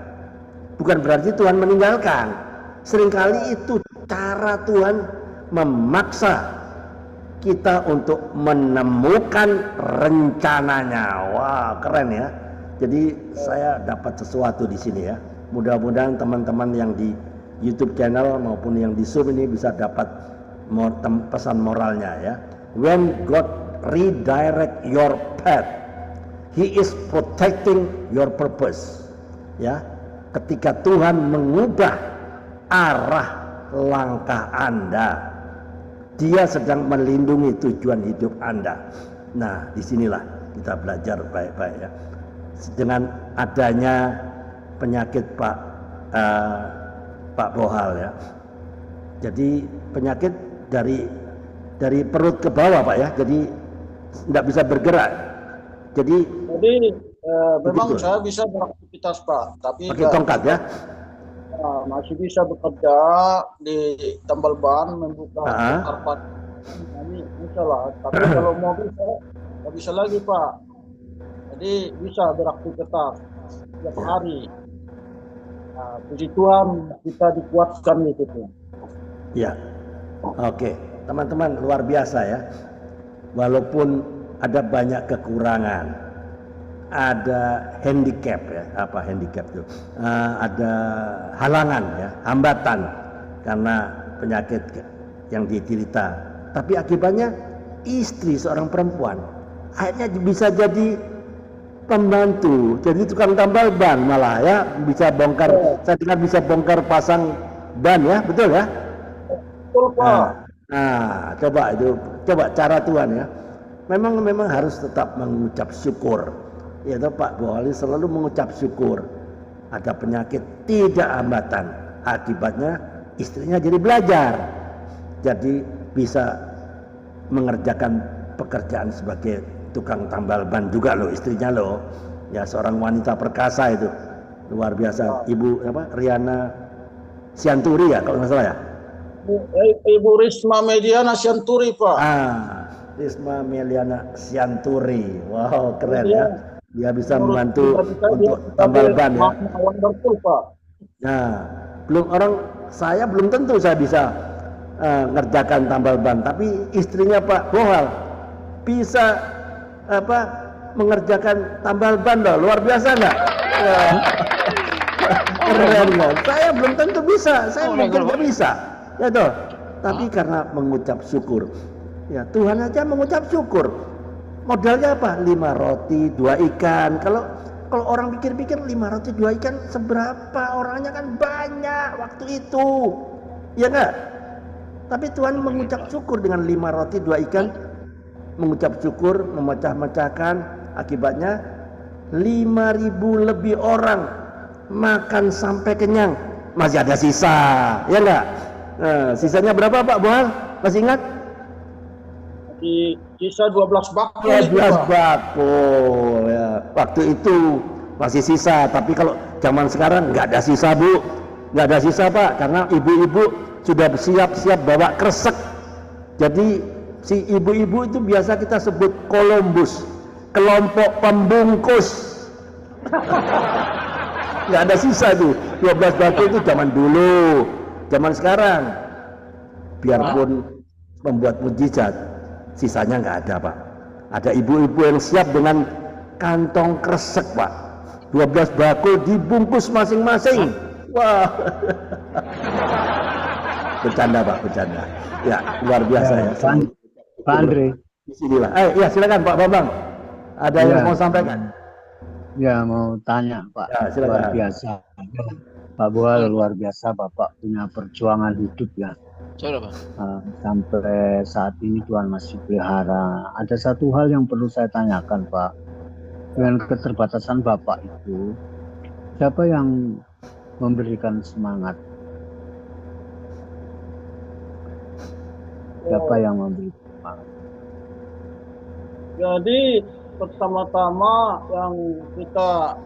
bukan berarti Tuhan meninggalkan. Seringkali itu cara Tuhan memaksa kita untuk menemukan rencananya. Wah, keren ya. Jadi saya dapat sesuatu di sini ya. Mudah-mudahan teman-teman yang di YouTube channel maupun yang di Zoom ini bisa dapat pesan moralnya ya. When God redirect your path, He is protecting your purpose. Ya, ketika Tuhan mengubah arah langkah Anda, Dia sedang melindungi tujuan hidup Anda. Nah, disinilah kita belajar baik-baik ya. Dengan adanya penyakit Pak Bohal ya. Jadi penyakit dari perut ke bawah Pak ya. Jadi tidak bisa bergerak. Jadi memang saya bisa beraktivitas Pak, tapi pakai tongkat ya. Masih bisa bekerja di tambal ban, membuka karpet. Ini bisa lah. Tapi kalau mobil saya nggak bisa lagi Pak. Jadi bisa beraktivitas setiap hari. Puji Tuhan kita dikuatkan di situ. Ya, oke, teman-teman luar biasa ya. Walaupun ada banyak kekurangan, ada handicap ya, apa handicap itu? Ada halangan ya, hambatan karena penyakit yang diderita. Tapi akibatnya istri seorang perempuan akhirnya bisa jadi pembantu, jadi tukang tambal ban malah ya, bisa bongkar. Saya dengar bisa bongkar pasang ban ya, betul ya? Betul Pak. Nah, coba cara Tuhan ya. Memang harus tetap mengucap syukur. Ya toh, Pak Bohal selalu mengucap syukur. Ada penyakit tidak hambatan. Akibatnya istrinya jadi belajar. Jadi bisa mengerjakan pekerjaan sebagai tukang tambal ban juga loh istrinya loh. Ya, seorang wanita perkasa itu. Luar biasa. Ibu Riana Sianturi ya kalau nggak salah ya. Ibu Risma Mediana Sianturi Pak. Risma Mediana Sianturi. Wow, keren ya. Dia bisa membantu untuk tambal ban ya. Wonderful Pak. Nah, saya belum tentu saya bisa ngerjakan tambal ban, tapi istrinya Pak Bohal bisa mengerjakan tambal ban loh. Luar biasa enggak? Keren loh. Saya belum tentu bisa, saya mungkin nggak bisa ya toh, tapi karena mengucap syukur ya, Tuhan aja mengucap syukur. Modalnya apa? 5 roti 2 ikan. Kalau orang pikir-pikir 5 roti 2 ikan seberapa, orangnya kan banyak waktu itu ya enggak? Tapi Tuhan mengucap syukur dengan 5 roti 2 ikan, mengucap syukur, memecah-mecahkan. Akibatnya 5.000 lebih orang makan sampai kenyang, masih ada sisa, ya enggak? Sisanya berapa Pak Bohal? Masih ingat? Sisa 12 bakul. 12 bakul ya. Waktu itu masih sisa, tapi kalau zaman sekarang nggak ada sisa Bu, nggak ada sisa Pak, karena ibu-ibu sudah siap-siap bawa kresek. Jadi si ibu-ibu itu biasa kita sebut Columbus, kelompok pembungkus. Nggak ada sisa tuh, 12 bakul itu zaman dulu. Zaman sekarang biarpun membuat mujizat, sisanya nggak ada Pak. Ada ibu-ibu yang siap dengan kantong kresek Pak, 12 bakul dibungkus masing-masing. Wah. Bercanda Pak, bercanda. Ya, luar biasa ya. Pak Andre. Disinilah. Ya silakan Pak Bambang. Ada yang mau sampaikan? Ya, mau tanya Pak. Ya, silakan. Luar biasa. Pak Bohal luar biasa, Bapak punya perjuangan hidup ya. Coba Pak. Sampai saat ini Tuhan masih pelihara. Ada satu hal yang perlu saya tanyakan, Pak. Dengan keterbatasan Bapak itu, siapa yang memberikan semangat? Siapa yang memberi semangat? Jadi pertama-tama yang kita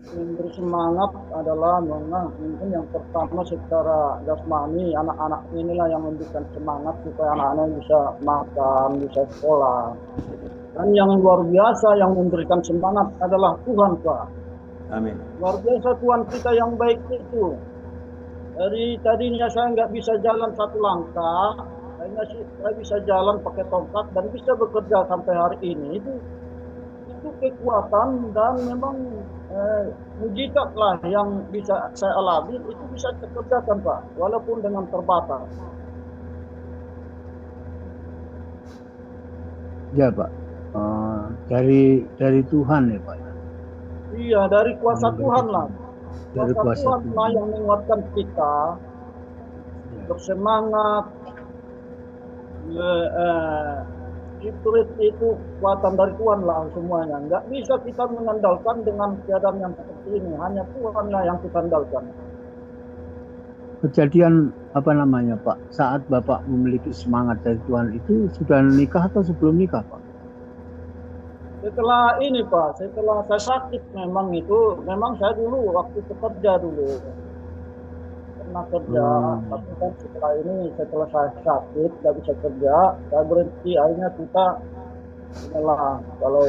memberi semangat adalah mungkin yang pertama secara jasmani, anak-anak inilah yang memberikan semangat supaya anak-anak bisa makan, bisa sekolah. Dan yang luar biasa yang memberikan semangat adalah Tuhan, Pak. Amin. Luar biasa Tuhan kita yang baik itu. Dari tadinya saya nggak bisa jalan satu langkah, akhirnya saya bisa jalan pakai tongkat dan bisa bekerja sampai hari ini. Itu kekuatan dan memang mujizat lah yang bisa saya alami, itu bisa saya kerjakan, Pak, walaupun dengan terbatas. Ya, Pak. Dari Tuhan ya, Pak. Iya, dari kuasa Tuhan lah. Dari Kuasa Tuhan lah yang menguatkan kita bersemangat. Spirit itu kekuatan dari Tuhan lah semuanya. Nggak bisa kita mengandalkan dengan keadaan yang seperti ini. Hanya Tuhan lah yang kita andalkan. Kejadian apa namanya, Pak? Saat Bapak memiliki semangat dari Tuhan itu sudah nikah atau sebelum nikah, Pak? Setelah ini, Pak, setelah saya sakit memang saya dulu waktu bekerja dulu. Pernah kerja, tapi kan setelah saya sakit, nggak bisa kerja, saya berhenti, akhirnya kita kalau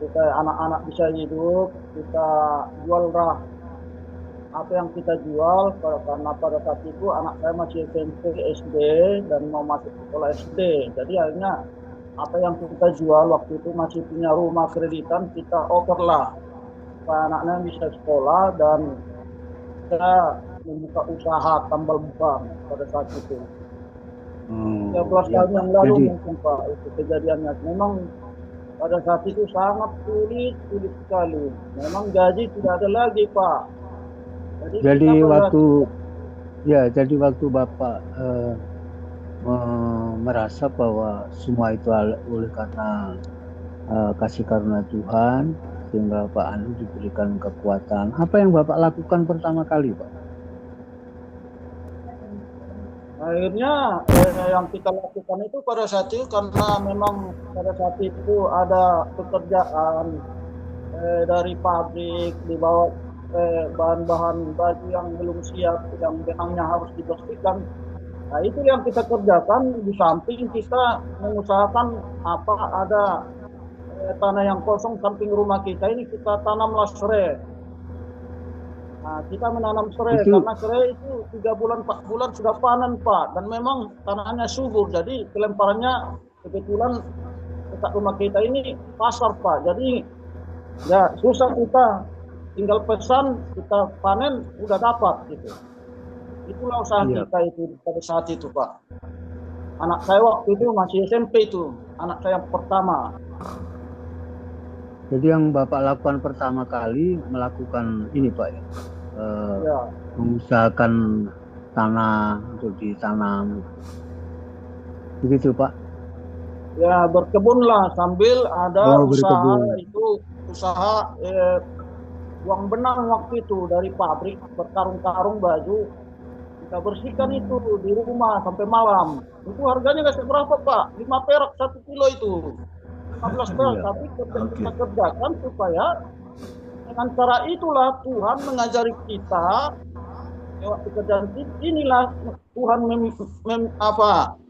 kita anak-anak bisa hidup, kita jual lah apa yang kita jual, karena pada saat itu anak saya masih SMP, SD, dan mau masuk sekolah SD, jadi akhirnya apa yang kita jual waktu itu masih punya rumah kreditan, kita oper lah supaya anaknya bisa sekolah dan kita membuka usaha tambal ban pada saat itu. 13 tahun yang lalu mungkin, Pak, itu kejadiannya. Memang pada saat itu sangat sulit sekali. Memang gaji tidak ada lagi, Pak. Jadi waktu Bapak merasa bahwa semua itu oleh karena kasih karunia Tuhan, sehingga Pak Anu diberikan kekuatan. Apa yang Bapak lakukan pertama kali, Pak? Akhirnya yang kita lakukan itu pada saat itu, karena memang pada saat itu ada pekerjaan dari pabrik dibawa bahan-bahan baju yang belum siap, yang benangnya harus dibersihkan. Nah, itu yang kita kerjakan. Di samping kita mengusahakan ada tanah yang kosong samping rumah kita ini, kita tanamlah serai. Nah, kita menanam serai karena serai itu 3 bulan 4 bulan sudah panen, Pak, dan memang tanahnya subur, jadi kelemparannya kebetulan dekat rumah kita ini pasar, Pak, jadi ya susah, kita tinggal pesan, kita panen udah dapat gitu. Itulah usaha kita itu pada saat itu, Pak. Anak saya waktu itu masih SMP itu, anak saya yang pertama. Jadi yang Bapak lakukan pertama kali melakukan ini, Pak, mengusahakan tanah untuk ditanam. Begitu, Pak? Ya, berkebun lah sambil ada usaha uang benang waktu itu dari pabrik, berkarung-karung baju. Kita bersihkan itu di rumah sampai malam. Itu harganya nggak seberapa, Pak. 5 perak 1 kilo itu. 15 perak. Tapi kita kerjakan supaya dengan cara itulah Tuhan mengajari kita lewat pekerjaan inilah Tuhan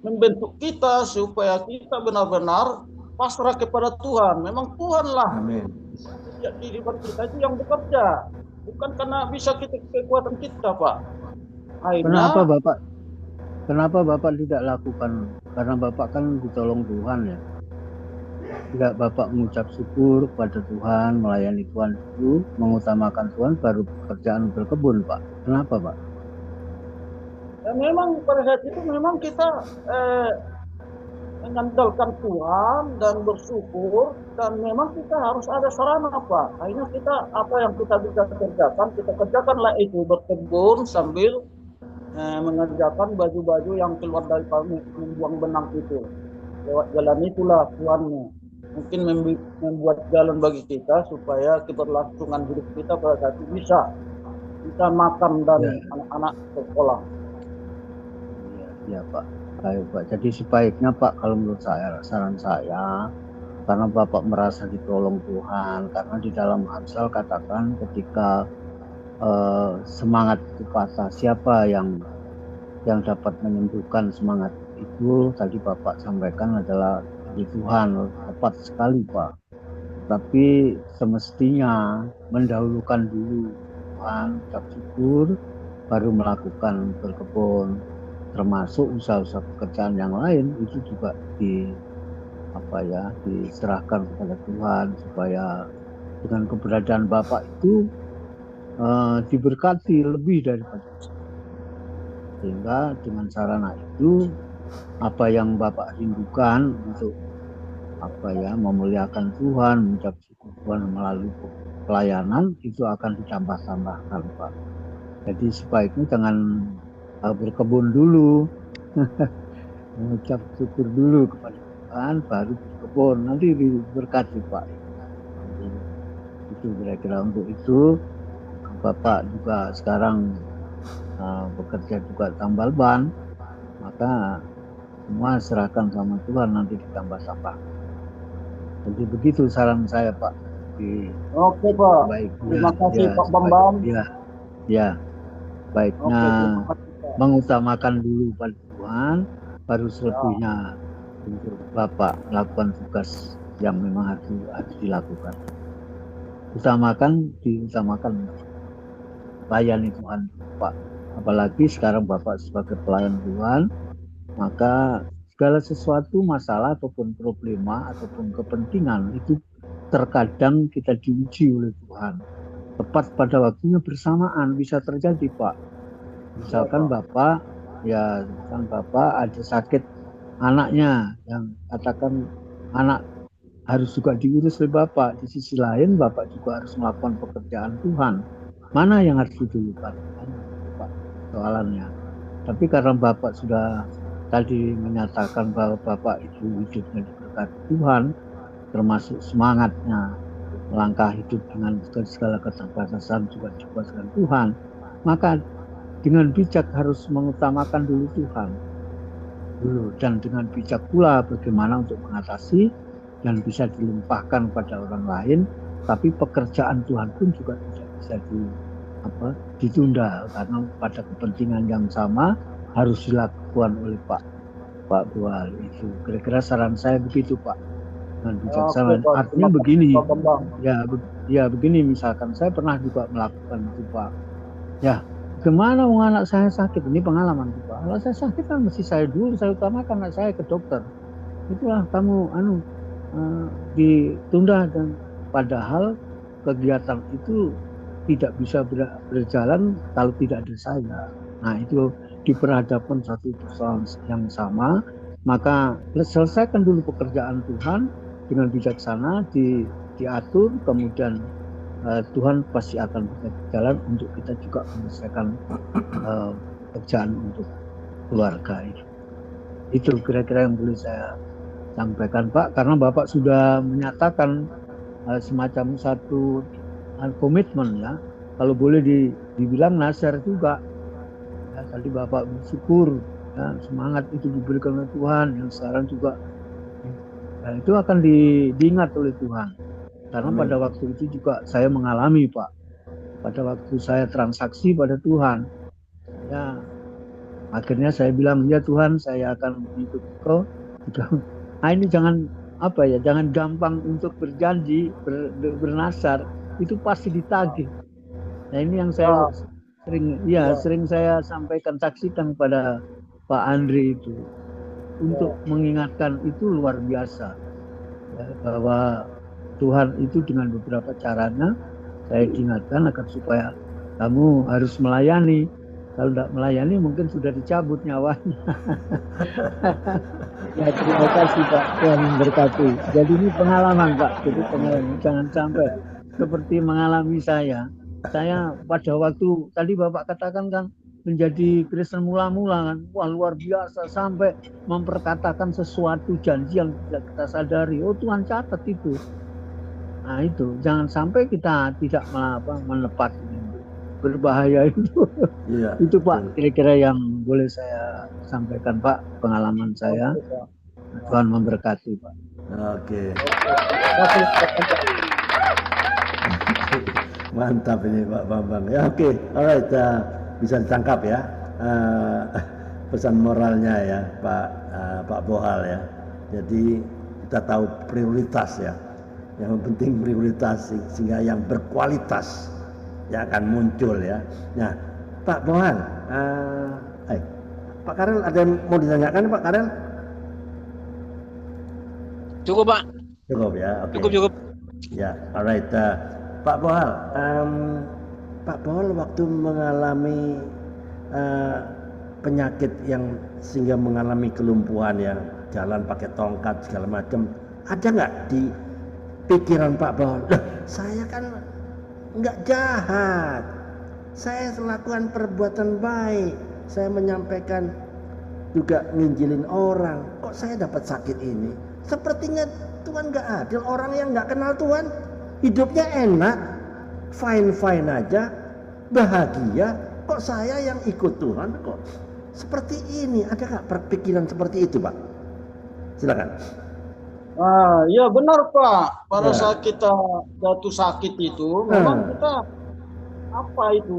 membentuk kita supaya kita benar-benar pasrah kepada Tuhan. Memang Tuhanlah di hidup kita itu yang bekerja, bukan karena bisa kita kekuatan kita, Pak. Akhirnya, Kenapa Bapak tidak lakukan? Karena Bapak kan ditolong Tuhan ya. Tidak Bapak mengucap syukur kepada Tuhan, melayani Tuhan dulu, mengutamakan Tuhan, baru pekerjaan berkebun, Pak. Kenapa, Pak? Ya, memang pada saat itu memang kita mengandalkan Tuhan dan bersyukur, dan memang kita harus ada sarana, Pak. Akhirnya kita apa yang kita bisa kerjakan, kita kerjakanlah itu, berkebun sambil mengerjakan baju-baju yang keluar dari kami, membuang benang itu. Lewat jalan itulah Tuhannya. Mungkin membuat jalan bagi kita supaya keberlangsungan hidup kita pada saat itu bisa makan dan anak-anak sekolah. Ya Pak, baik Pak. Jadi sebaiknya Pak, kalau menurut saya, saran saya, karena Bapak merasa ditolong Tuhan, karena di dalam Amsal katakan ketika semangat itu patah, siapa yang dapat menyembuhkan semangat itu? Tadi Bapak sampaikan adalah di Tuhan. Tepat sekali Pak. Tapi semestinya mendahulukan dulu Tuhan, ucap syukur, baru melakukan berkebun, termasuk usaha-usaha pekerjaan yang lain itu juga diserahkan kepada Tuhan, supaya dengan keberadaan Bapak itu diberkati lebih daripada itu. Sehingga dengan sarana itu, apa yang Bapak rindukan untuk memuliakan Tuhan, mengucap syukur Tuhan melalui pelayanan, itu akan ditambah-tambahkan Pak. Jadi sebaiknya jangan berkebun dulu, mengucap syukur dulu kepada Tuhan, baru berkebun, nanti diberkati Pak. Itu kira-kira. Untuk itu Bapak juga sekarang bekerja juga tambal ban, maka semua serahkan sama Tuhan, nanti ditambah-tambah. Jadi begitu saran saya Pak. Oke Pak. Baik. Terima kasih Pak Bambang. Ya. Baiknya mengutamakan dulu pada Tuhan, baru selebihnya untuk Bapak melakukan tugas yang memang harus dilakukan. Diutamakan layani Tuhan Pak. Apalagi sekarang Bapak sebagai pelayan Tuhan, maka segala sesuatu masalah ataupun problema ataupun kepentingan itu terkadang kita diuji oleh Tuhan. Tepat pada waktunya bersamaan bisa terjadi Pak. Misalkan Bapak ada sakit anaknya, yang katakan anak harus juga diurus oleh Bapak. Di sisi lain Bapak juga harus melakukan pekerjaan Tuhan. Mana yang harus didulukan? Pak, soalannya. Tapi karena Bapak sudah tadi menyatakan bahwa Bapak itu hidupnya diberkati Tuhan, termasuk semangatnya melangkah hidup dengan segala keterbatasan juga dikuasai Tuhan, maka dengan bijak harus mengutamakan dulu Tuhan dulu, dan dengan bijak pula bagaimana untuk mengatasi dan bisa dilimpahkan pada orang lain. Tapi pekerjaan Tuhan pun juga tidak bisa ditunda, karena pada kepentingan yang sama harus dilakukan oleh Pak Bual. Itu kira-kira saran saya begitu Pak, dengan bijaksana. Artinya begini, begini, misalkan saya pernah juga melakukan itu Pak. Ya, gimana anak saya sakit, ini pengalaman Pak. Kalau saya sakit kan mesti saya utamakan anak saya ke dokter. Itulah kamu ditunda, dan padahal kegiatan itu tidak bisa berjalan kalau tidak ada saya. Nah, itu diperhadapkan satu persoalan yang sama, maka selesaikan dulu pekerjaan Tuhan dengan bijaksana, diatur, kemudian Tuhan pasti akan berjalan untuk kita juga menyelesaikan pekerjaan untuk keluarga ini. Itu kira-kira yang boleh saya sampaikan Pak, karena Bapak sudah menyatakan semacam satu komitmen ya, kalau boleh dibilang nazar juga. Ya, tadi Bapak bersyukur ya, semangat itu diberikan oleh Tuhan, yang sekarang juga itu akan diingat oleh Tuhan. Karena pada waktu itu juga saya mengalami Pak, pada waktu saya transaksi pada Tuhan, ya akhirnya saya bilang, ya Tuhan, saya akan mengikut Kau. Nah, ini jangan gampang untuk berjanji, bernasar, itu pasti ditagih. Nah, ini yang saya sering saya sampaikan, saksikan pada Pak Andri itu, untuk mengingatkan itu luar biasa ya, bahwa Tuhan itu dengan beberapa caranya saya diingatkan agar supaya kamu harus melayani. Kalau tidak melayani mungkin sudah dicabut nyawanya. Ya, terima kasih Pak, Tuhan memberkati. Jadi ini pengalaman Pak, jadi pengalaman, jangan sampai seperti mengalami saya pada waktu tadi Bapak katakan kan, menjadi Kristen mula-mula kan, wah luar biasa sampai memperkatakan sesuatu janji yang tidak kita sadari. Oh Tuhan catat itu. Nah itu jangan sampai kita tidak menepati berbahaya itu. Iya. Itu Pak kira-kira yang boleh saya sampaikan Pak, pengalaman saya. Tuhan memberkati Pak. Oke. Mantap ini Pak Bambang. Ya oke, alright, bisa ditangkap ya pesan moralnya ya Pak Bohal ya. Jadi kita tahu prioritas ya. Yang penting prioritas sehingga yang berkualitas yang akan muncul ya. Nah, Pak Bohal, Pak Karel ada yang mau ditanyakan Pak Karel? Cukup Pak. Cukup ya, oke. Cukup. Ya, alright. Pak Bohal, Pak Bohal waktu mengalami penyakit yang sehingga mengalami kelumpuhan ya, jalan pakai tongkat segala macam, ada nggak di pikiran Pak Bohal? Loh, saya kan nggak jahat, saya melakukan perbuatan baik, saya menyampaikan juga nginjilin orang, kok saya dapat sakit ini? Sepertinya Tuhan nggak adil, orang yang nggak kenal Tuhan hidupnya enak, fine aja, bahagia. Kok saya yang ikut Tuhan kok seperti ini? Ada nggak perpikiran seperti itu, Pak? Silakan. Ya benar Pak. Pada saat kita jatuh sakit itu, memang kita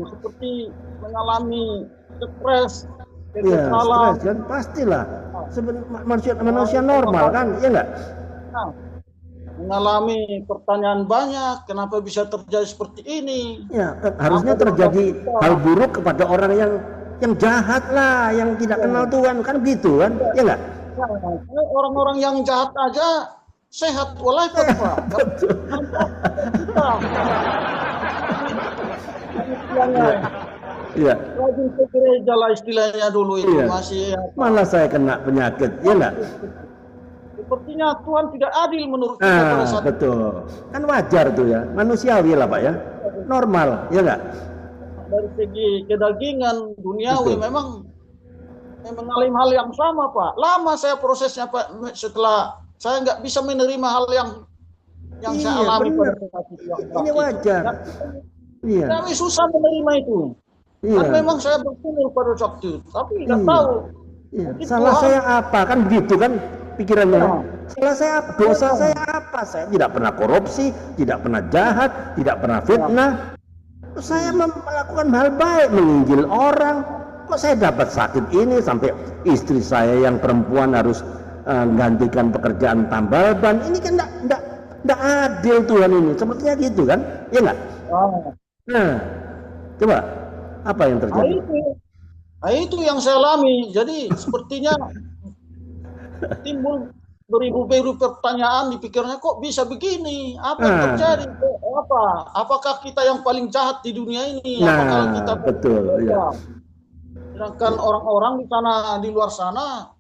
seperti mengalami stres, stres kan pastilah. Manusia normal kan, ya nggak? Nah, mengalami pertanyaan banyak, kenapa bisa terjadi seperti ini? Ya, harusnya terjadi hal buruk kepada orang yang jahat lah, yang tidak kenal Tuhan, kan gitu kan, ya nggak? Orang-orang yang jahat aja sehat walaupun Pak. Iya. Rajin ke gereja lah istilahnya dulu itu masih. Malah saya kena penyakit, ya nggak? Sepertinya Tuhan tidak adil menurut kita pada saat betul. Kan wajar tuh ya, manusiawi lah Pak ya, normal, ya nggak? Dari segi kedagingan duniawi memang mengalami hal yang sama Pak. Lama saya prosesnya Pak, setelah saya nggak bisa menerima hal yang saya alami pada saat itu. Ini wajar. Iya. Kami susah menerima itu. Kan memang saya berkumul pada waktu itu, tapi nggak tahu. Iya. Salah saya apa kan begitu kan pikirannya. Salah saya apa? Dosa saya apa? Saya tidak pernah korupsi, tidak pernah jahat, tidak pernah fitnah. Saya melakukan hal baik, menginjil orang. Kok saya dapat sakit ini sampai istri saya yang perempuan harus gantikan pekerjaan tambal ban? Ini kan enggak adil Tuhan ini. Sepertinya gitu kan? Ya enggak? Nah, coba apa yang terjadi? Itu yang saya alami. Jadi sepertinya timbul beribu-ribu pertanyaan di pikirannya, kok bisa begini? Apa yang terjadi? Apakah kita yang paling jahat di dunia ini? Apakah kita betul, ya. Sedangkan orang-orang di sana, di luar sana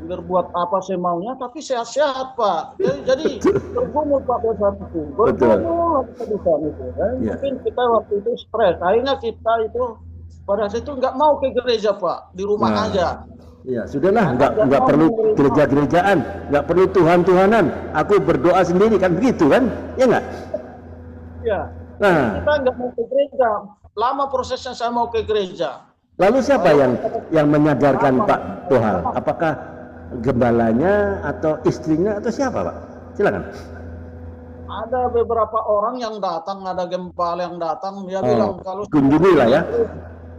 berbuat apa semaunya, tapi sehat-sehat Pak. Jadi tergumul Pak pada saat itu. Bergumul di sana itu. Mungkin kita waktu itu stres. Akhirnya kita itu pada saat itu nggak mau ke gereja Pak, di rumah aja. Ya sudahlah, nggak perlu gereja-gerejaan, nggak perlu Tuhan-Tuhanan. Aku berdoa sendiri kan begitu kan, ya nggak? Ya. Nah, kita nggak mau ke gereja. Lama prosesnya saya mau ke gereja. Lalu siapa yang menyadarkan Pak Bohal? Apakah gembalanya atau istrinya atau siapa Pak? Silakan. Ada beberapa orang yang datang, ada gembala yang datang, dia bilang kalau kunjungi lah ya.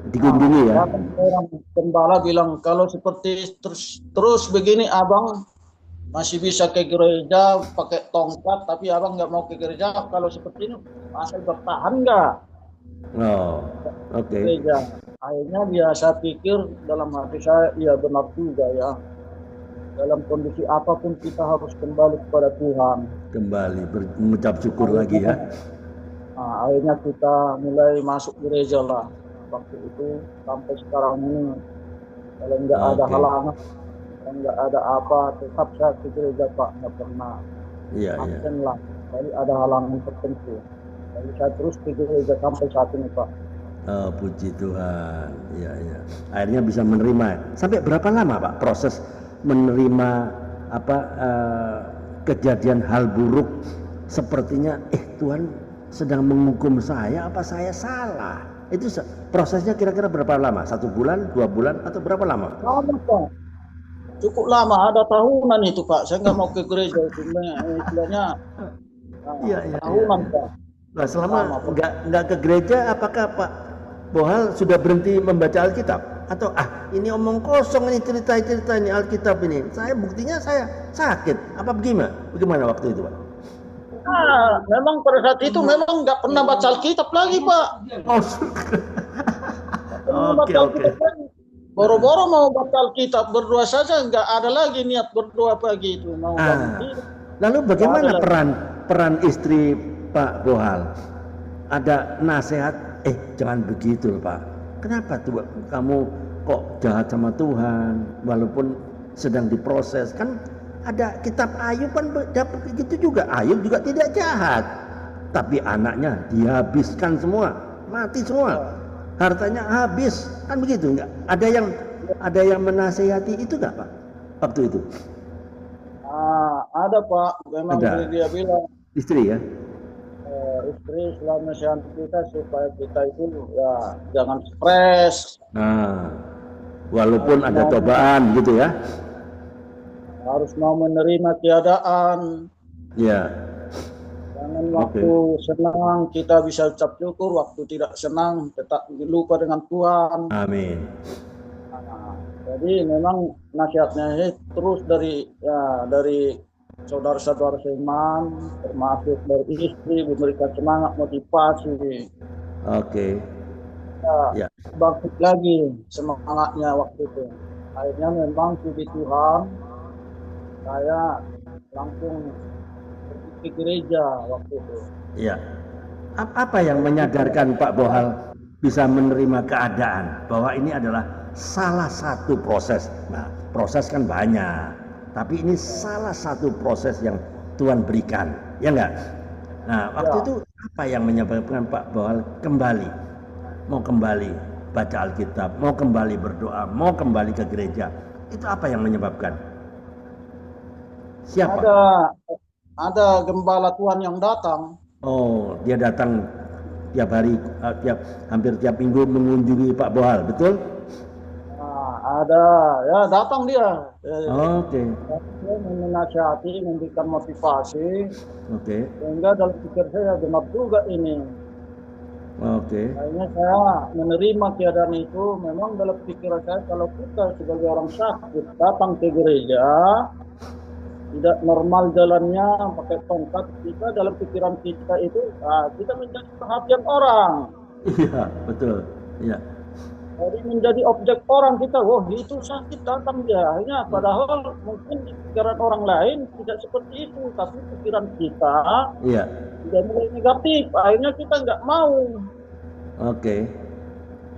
Dikunjungi ya. Orang gembala bilang kalau seperti terus begini abang masih bisa ke gereja pakai tongkat, tapi abang nggak mau ke gereja. Kalau seperti ini masih bertahan nggak? Oke. Akhirnya saya pikir dalam hati saya, iya benar juga ya. Dalam kondisi apapun kita harus kembali kepada Tuhan. Kembali mengucap syukur lagi ya. Nah, akhirnya kita mulai masuk gereja lah. Waktu itu sampai sekarang ini kalau nggak ada halangan, kalau nggak ada apa, tetap saya ke gereja Pak, nggak pernah absen lah. Jadi ada halangan tertentu. Jadi saya terus ke gereja sampai saat ini Pak. Oh, puji Tuhan. Ya, ya. Akhirnya bisa menerima. Sampai berapa lama, Pak, proses menerima kejadian hal buruk sepertinya Tuhan sedang menghukum saya, apa saya salah? Itu prosesnya kira-kira berapa lama? 1 bulan, 2 bulan, atau berapa lama? Lama, Pak. Cukup lama, ada tahunan itu, Pak. Saya nggak mau ke gereja itu, istilahnya tahunan, Pak. Nah, selama nggak ke gereja, apakah Pak Bohal sudah berhenti membaca Alkitab? Atau ini omong kosong, ini cerita-cerita ini Alkitab ini. Saya buktinya saya sakit. Apa bagaimana waktu itu, Pak? Memang pada saat itu memang nggak pernah baca Alkitab lagi, Pak. Oke. Boro-boro mau baca Alkitab, berdoa saja nggak ada lagi niat berdoa pagi itu. Lalu bagaimana peran istri Pak Bohal? Ada nasihat, jangan begitu Pak. Kenapa tuh kamu kok jahat sama Tuhan walaupun sedang diproses? Kan ada kitab Ayub kan dapat begitu juga. Ayub juga tidak jahat, tapi anaknya dihabiskan semua, mati semua, hartanya habis, kan begitu enggak? Ada yang menasihati itu enggak, Pak, waktu itu? Ada, Pak. Memang dia bilang istri ya. Istri selalu menasihati kita supaya kita itu ya jangan stres. Walaupun ada cobaan gitu ya. Harus mau menerima keadaan. Ya. Jangan waktu senang kita bisa ucap syukur, waktu tidak senang tetap lupa dengan Tuhan. Amin. Jadi memang nasihatnya terus dari saudara-saudara seiman, termasuk dari istri, memberikan semangat, motivasi. Oke. Ya. Bangkit lagi semangatnya waktu itu. Akhirnya memang puji Tuhan, saya langsung pergi ke gereja waktu itu. Iya. Apa yang menyadarkan Pak Bohal bisa menerima keadaan bahwa ini adalah salah satu proses? Nah, proses kan banyak. Tapi ini salah satu proses yang Tuhan berikan, ya enggak? Nah, waktu itu apa yang menyebabkan Pak Bohal mau kembali baca Alkitab, mau kembali berdoa, mau kembali ke gereja? Itu apa yang menyebabkan? Siapa? Ada gembala Tuhan yang datang. Oh, dia datang tiap hari, hampir tiap minggu mengunjungi Pak Bohal, betul? Ada, ya datang dia. Oke. Dia menasihati, memberikan motivasi. Oke. Sehingga dalam pikir saya benar juga ini. Oke. Akhirnya saya menerima keadaan itu. Memang dalam pikiran saya kalau kita sebagai orang sakit datang ke gereja, tidak normal jalannya, pakai tongkat, kita dalam pikiran kita itu kita menjadi perhatian orang. Iya, betul. Iya. Jadi menjadi objek orang kita, itu sakit datang dia. Akhirnya padahal mungkin di pikiran orang lain tidak seperti itu, tapi pikiran kita sudah mulai negatif. Akhirnya kita nggak mau. Oke.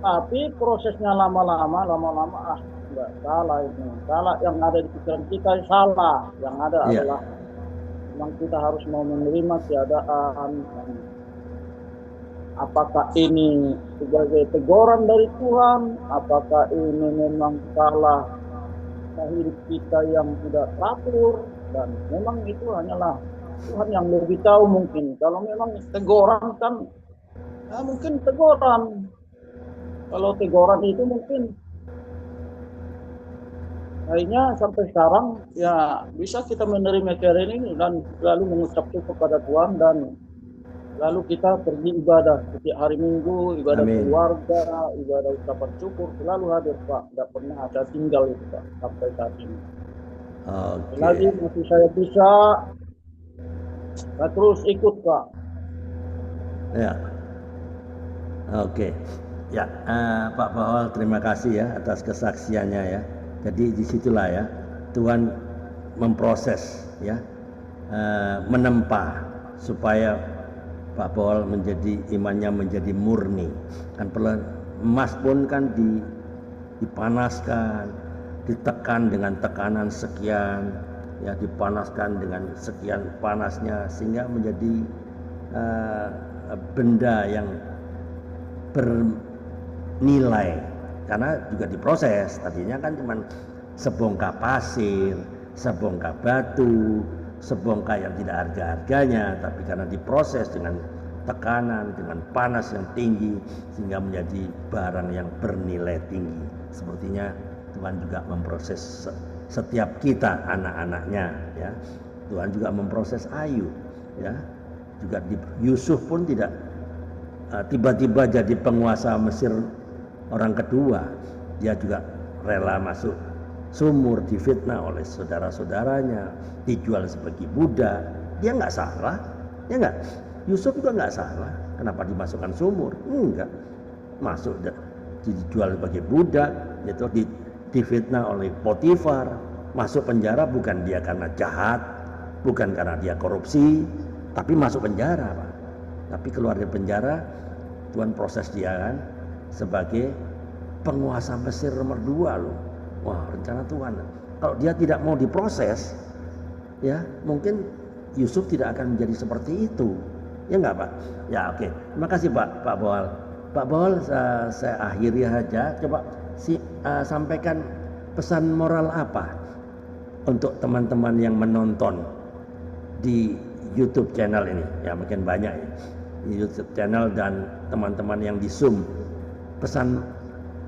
Tapi prosesnya lama-lama, nggak salah ini. Salah yang ada di pikiran kita salah. Yang ada adalah memang kita harus mau menerima keadaan. Apakah ini sebagai teguran dari Tuhan? Apakah ini memang salah hidup kita yang tidak teratur? Dan memang itu hanyalah Tuhan yang lebih tahu mungkin. Kalau memang teguran kan, mungkin teguran. Kalau teguran itu mungkin akhirnya sampai sekarang ya bisa kita menerima keadaan ini dan lalu mengucap syukur kepada Tuhan dan lalu kita pergi ibadah setiap hari Minggu, ibadah keluarga, ibadah ucapan syukur selalu hadir Pak. Tidak pernah ada tinggal itu Pak sampai saat ini. Lagi masih saya bisa, saya terus ikut Pak. Ya, oke. Ya, Pak Bohal terima kasih ya atas kesaksiannya ya. Jadi disitulah ya Tuhan memproses ya, menempa supaya Pak Bohal imannya menjadi murni. Kan emas pun kan dipanaskan, ditekan dengan tekanan sekian, ya dipanaskan dengan sekian panasnya sehingga menjadi benda yang nilai, karena juga diproses. Tadinya kan cuma sebongkah pasir, sebongkah batu, sebongkah yang tidak harga-harganya, tapi karena diproses dengan tekanan, dengan panas yang tinggi, sehingga menjadi barang yang bernilai tinggi. Sepertinya Tuhan juga memproses setiap kita, anak-anaknya, ya. Tuhan juga memproses Ayub, ya. Juga Yusuf pun tidak tiba-tiba jadi penguasa Mesir orang kedua. Dia juga rela masuk sumur, difitnah oleh saudara-saudaranya, dijual sebagai budak. Dia nggak salah, ya nggak? Yusuf juga nggak salah. Kenapa dimasukkan sumur? Enggak. Masuk dijual sebagai budak, itu difitnah oleh Potifar. Masuk penjara bukan dia karena jahat, bukan karena dia korupsi, tapi masuk penjara, Pak. Tapi keluar dari penjara, Tuhan proses dia kan sebagai penguasa Mesir nomor 2 loh. Wah, rencana Tuhan. Kalau dia tidak mau diproses, ya mungkin Yusuf tidak akan menjadi seperti itu. Ya enggak, Pak? Ya, oke. Terima kasih, Pak Boal. Pak Boal, saya akhiri saja. Coba sampaikan pesan moral apa untuk teman-teman yang menonton di YouTube channel ini. Ya, mungkin banyak ya. Di YouTube channel dan teman-teman yang di Zoom. Pesan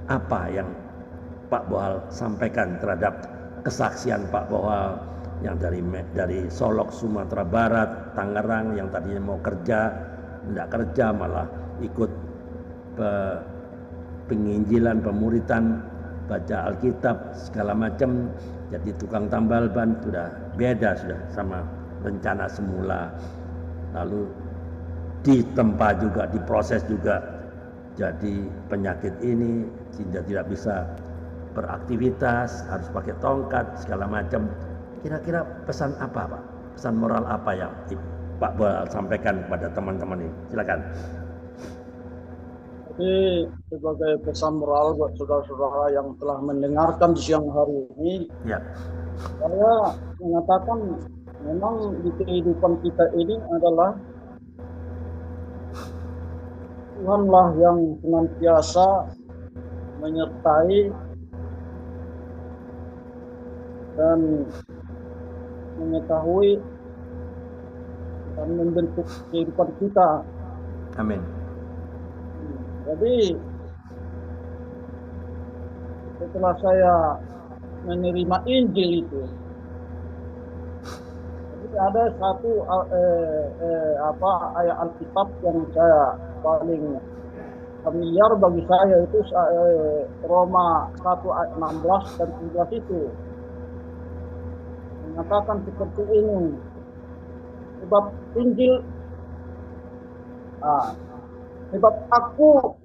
apa yang Pak Boal sampaikan terhadap kesaksian Pak Boal yang dari Solok, Sumatera Barat, Tangerang, yang tadinya mau kerja, tidak kerja, malah ikut penginjilan, pemuritan, baca Alkitab, segala macam, jadi tukang tambal ban, sudah beda sudah sama rencana semula. Lalu ditempa juga, diproses juga, jadi penyakit ini sehingga tidak bisa beraktivitas, harus pakai tongkat, segala macam. Kira-kira pesan apa, Pak? Pesan moral apa yang Pak Boal sampaikan kepada teman-teman ini? Silakan. Jadi sebagai pesan moral buat saudara-saudara yang telah mendengarkan di siang hari ini, ya, saya mengatakan memang di kehidupan kita ini adalah Tuhanlah yang senantiasa menyertai dan mengetahui dan membentuk kehidupan kita. Amin. Jadi setelah saya menerima Injil itu, jadi ada satu ayat Alkitab yang saya paling familiar bagi saya, itu Roma 1 ayat 16 dan 17 itu mengatakan seperti ini, sebab Injil sebab aku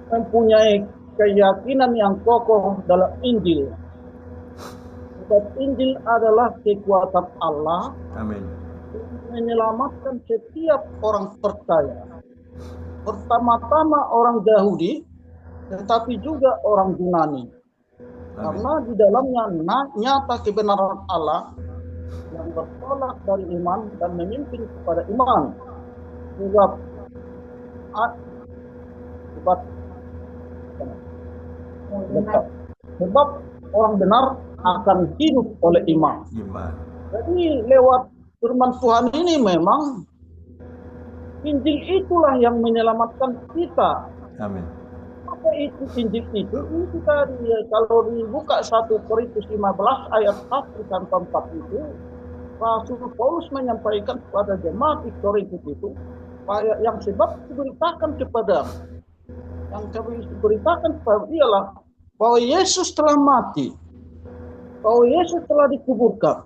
mempunyai keyakinan yang kokoh dalam Injil. Sebab Injil adalah kekuatan Allah. Amin. Menyelamatkan setiap orang percaya. Pertama-tama orang Yahudi, tetapi juga orang Yunani. Karena di dalamnya nyata kebenaran Allah yang bertolak dari iman dan memimpin kepada iman. Sebab orang benar akan hidup oleh iman. Jadi lewat firman Tuhan ini memang Injil itulah yang menyelamatkan kita. Amin. Apa itu Injil itu? Ini kita kalau dibuka 1 Korintus 15 ayat 1 sampai 4 itu, Rasul Paulus menyampaikan kepada jemaat di Korintus itu, yang sebab diberitakan kepada, yang kami diberitakan kepada ialah bahwa Yesus telah mati, bahwa Yesus telah dikuburkan,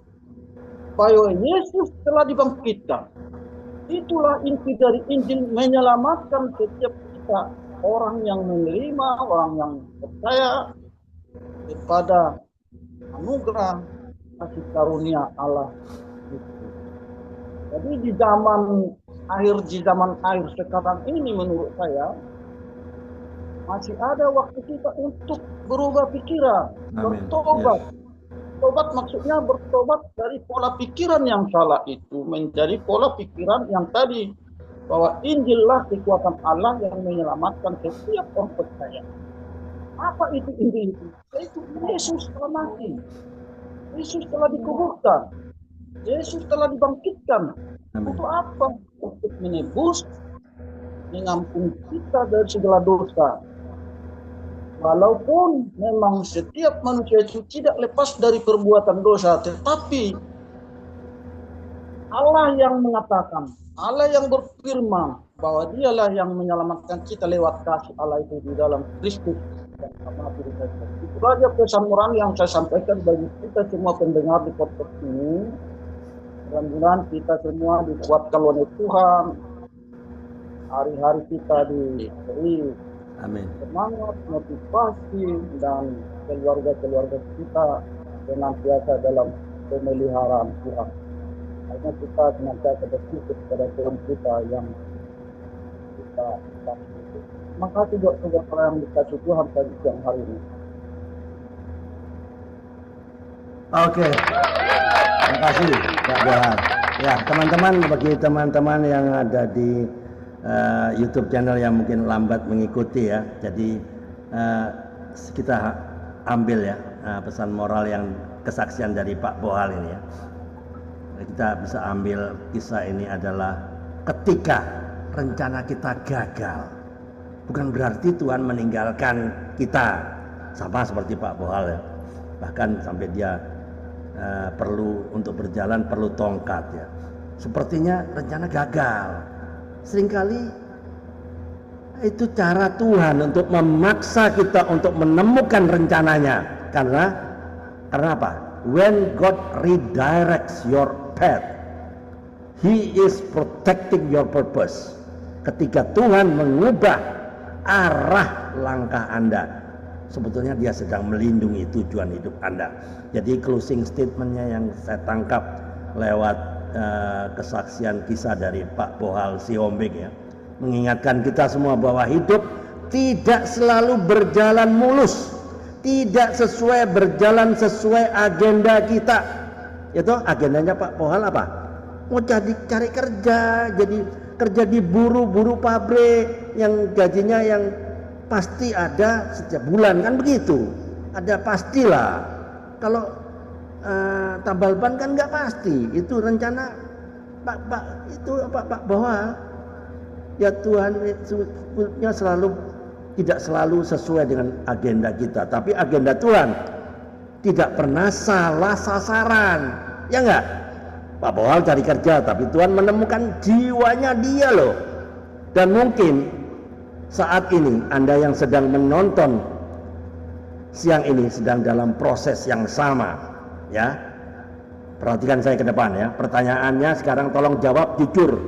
bahwa Yesus telah dibangkitkan. Itulah inti dari Injil, menyelamatkan setiap kita, orang yang menerima, orang yang percaya kepada anugerah kasih karunia Allah. Jadi di zaman akhir sekarang ini menurut saya masih ada waktu kita untuk berubah pikiran, bertobat. Tobat maksudnya bertobat dari pola pikiran yang salah itu menjadi pola pikiran yang tadi bahwa Injillah kekuatan Allah yang menyelamatkan setiap orang percaya. Apa itu Injil itu? Yaitu Yesus telah mati, Yesus telah dikuburkan, Yesus telah dibangkitkan. Amin. Untuk apa? Untuk menebus, mengampuni kita dari segala dosa. Walaupun memang setiap manusia itu tidak lepas dari perbuatan dosa, tetapi Allah yang mengatakan, Allah yang berfirman bahwa dialah yang menyelamatkan kita lewat kasih Allah itu di dalam Kristus. Itu saja pesan moral yang saya sampaikan bagi kita semua pendengar di podcast ini. Mudah-mudahan kita semua dikuatkan oleh Tuhan. Hari-hari kita diberi semangat, motivasi, dan keluarga-keluarga kita senantiasa dalam pemeliharaan Tuhan. Karena kita senantiasa bersyukur kepada Tuhan kita yang kita kasih. Terima kasih buat saudara yang dikasih Tuhan pada siang hari ini. Oke, terima kasih Pak Bohal. Ya, teman-teman, bagi teman-teman yang ada di YouTube channel yang mungkin lambat mengikuti ya, jadi kita ambil ya pesan moral yang kesaksian dari Pak Bohal ini ya. Kita bisa ambil kisah ini adalah ketika rencana kita gagal, bukan berarti Tuhan meninggalkan kita, sama seperti Pak Bohal ya. Bahkan sampai dia perlu untuk berjalan perlu tongkat ya. Sepertinya rencana gagal. Seringkali itu cara Tuhan untuk memaksa kita untuk menemukan rencananya. Karena apa? When God redirects your path, He is protecting your purpose. Ketika Tuhan mengubah arah langkah Anda, sebetulnya dia sedang melindungi tujuan hidup Anda. Jadi closing statementnya yang saya tangkap lewat kesaksian kisah dari Pak Bohal Sihombing ya, mengingatkan kita semua bahwa hidup tidak selalu berjalan mulus, tidak berjalan sesuai agenda kita. Itu agendanya Pak Bohal apa? Mau cari kerja, jadi kerja di buru pabrik yang gajinya yang pasti ada setiap bulan, kan begitu. Ada pastilah. Kalau tambal ban kan nggak pasti. Itu rencana Pak Bohal. Ya Tuhan sebetulnya tidak selalu sesuai dengan agenda kita, tapi agenda Tuhan tidak pernah salah sasaran. Ya enggak? Pak Bohal cari kerja, tapi Tuhan menemukan jiwanya dia loh. Dan mungkin saat ini Anda yang sedang menonton siang ini sedang dalam proses yang sama ya. Perhatikan saya ke depan ya. Pertanyaannya sekarang tolong jawab jujur.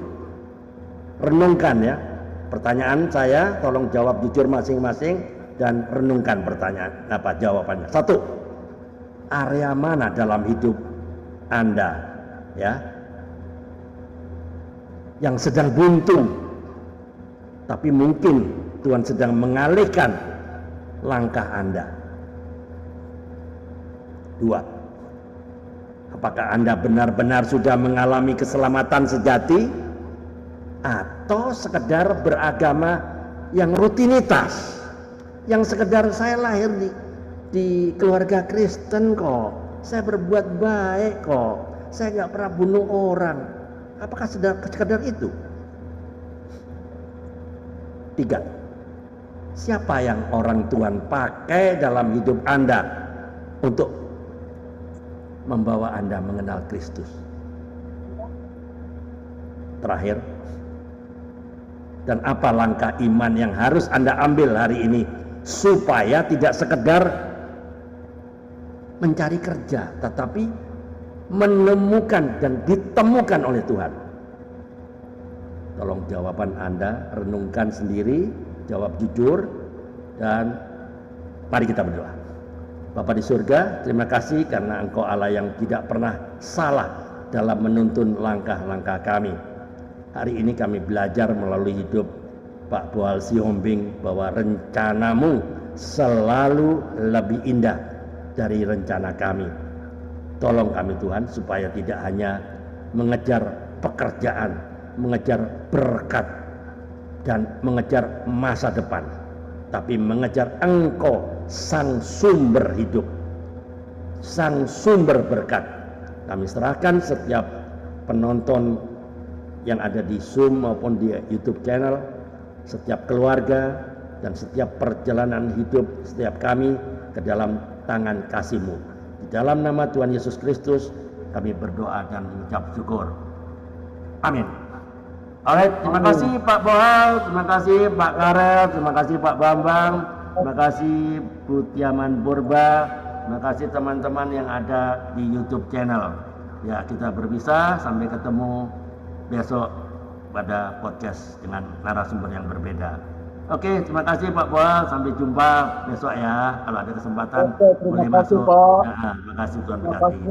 Renungkan ya. Pertanyaan saya tolong jawab jujur masing-masing dan renungkan pertanyaan jawabannya. 1. Area mana dalam hidup Anda ya yang sedang buntu, tapi mungkin Tuhan sedang mengalihkan langkah Anda. 2. Apakah Anda benar-benar sudah mengalami keselamatan sejati atau sekedar beragama yang rutinitas, yang sekedar saya lahir di keluarga Kristen kok, saya berbuat baik kok, saya nggak pernah bunuh orang. Apakah sekedar itu? 3. Siapa yang orang Tuhan pakai dalam hidup Anda untuk membawa Anda mengenal Kristus? Terakhir, dan apa langkah iman yang harus Anda ambil hari ini supaya tidak sekedar mencari kerja, tetapi menemukan dan ditemukan oleh Tuhan? Tolong jawaban Anda renungkan sendiri, jawab jujur, dan mari kita berdoa. Bapa di surga, terima kasih karena Engkau Allah yang tidak pernah salah dalam menuntun langkah-langkah kami. Hari ini kami belajar melalui hidup Pak Bohal Sihombing bahwa rencanamu selalu lebih indah dari rencana kami. Tolong kami Tuhan supaya tidak hanya mengejar pekerjaan, mengejar berkat dan mengejar masa depan, tapi mengejar Engkau, sang sumber hidup, sang sumber berkat. Kami serahkan setiap penonton yang ada di Zoom maupun di YouTube channel, setiap keluarga dan setiap perjalanan hidup setiap kami ke dalam tangan kasih-Mu. Di dalam nama Tuhan Yesus Kristus kami berdoa dan mengucap syukur. Amin. Alright, terima kasih Pak Bohal, terima kasih Pak Karel, terima kasih Pak Bambang, terima kasih Bu Tiaman Purba, terima kasih teman-teman yang ada di YouTube channel. Ya, kita berpisah, sampai ketemu besok pada podcast dengan narasumber yang berbeda. Oke, terima kasih Pak Bohal, sampai jumpa besok ya. Kalau ada kesempatan Oke, terima boleh kasih, masuk. Pak. Ya, terima kasih Tuhan Terima berkati. kasih.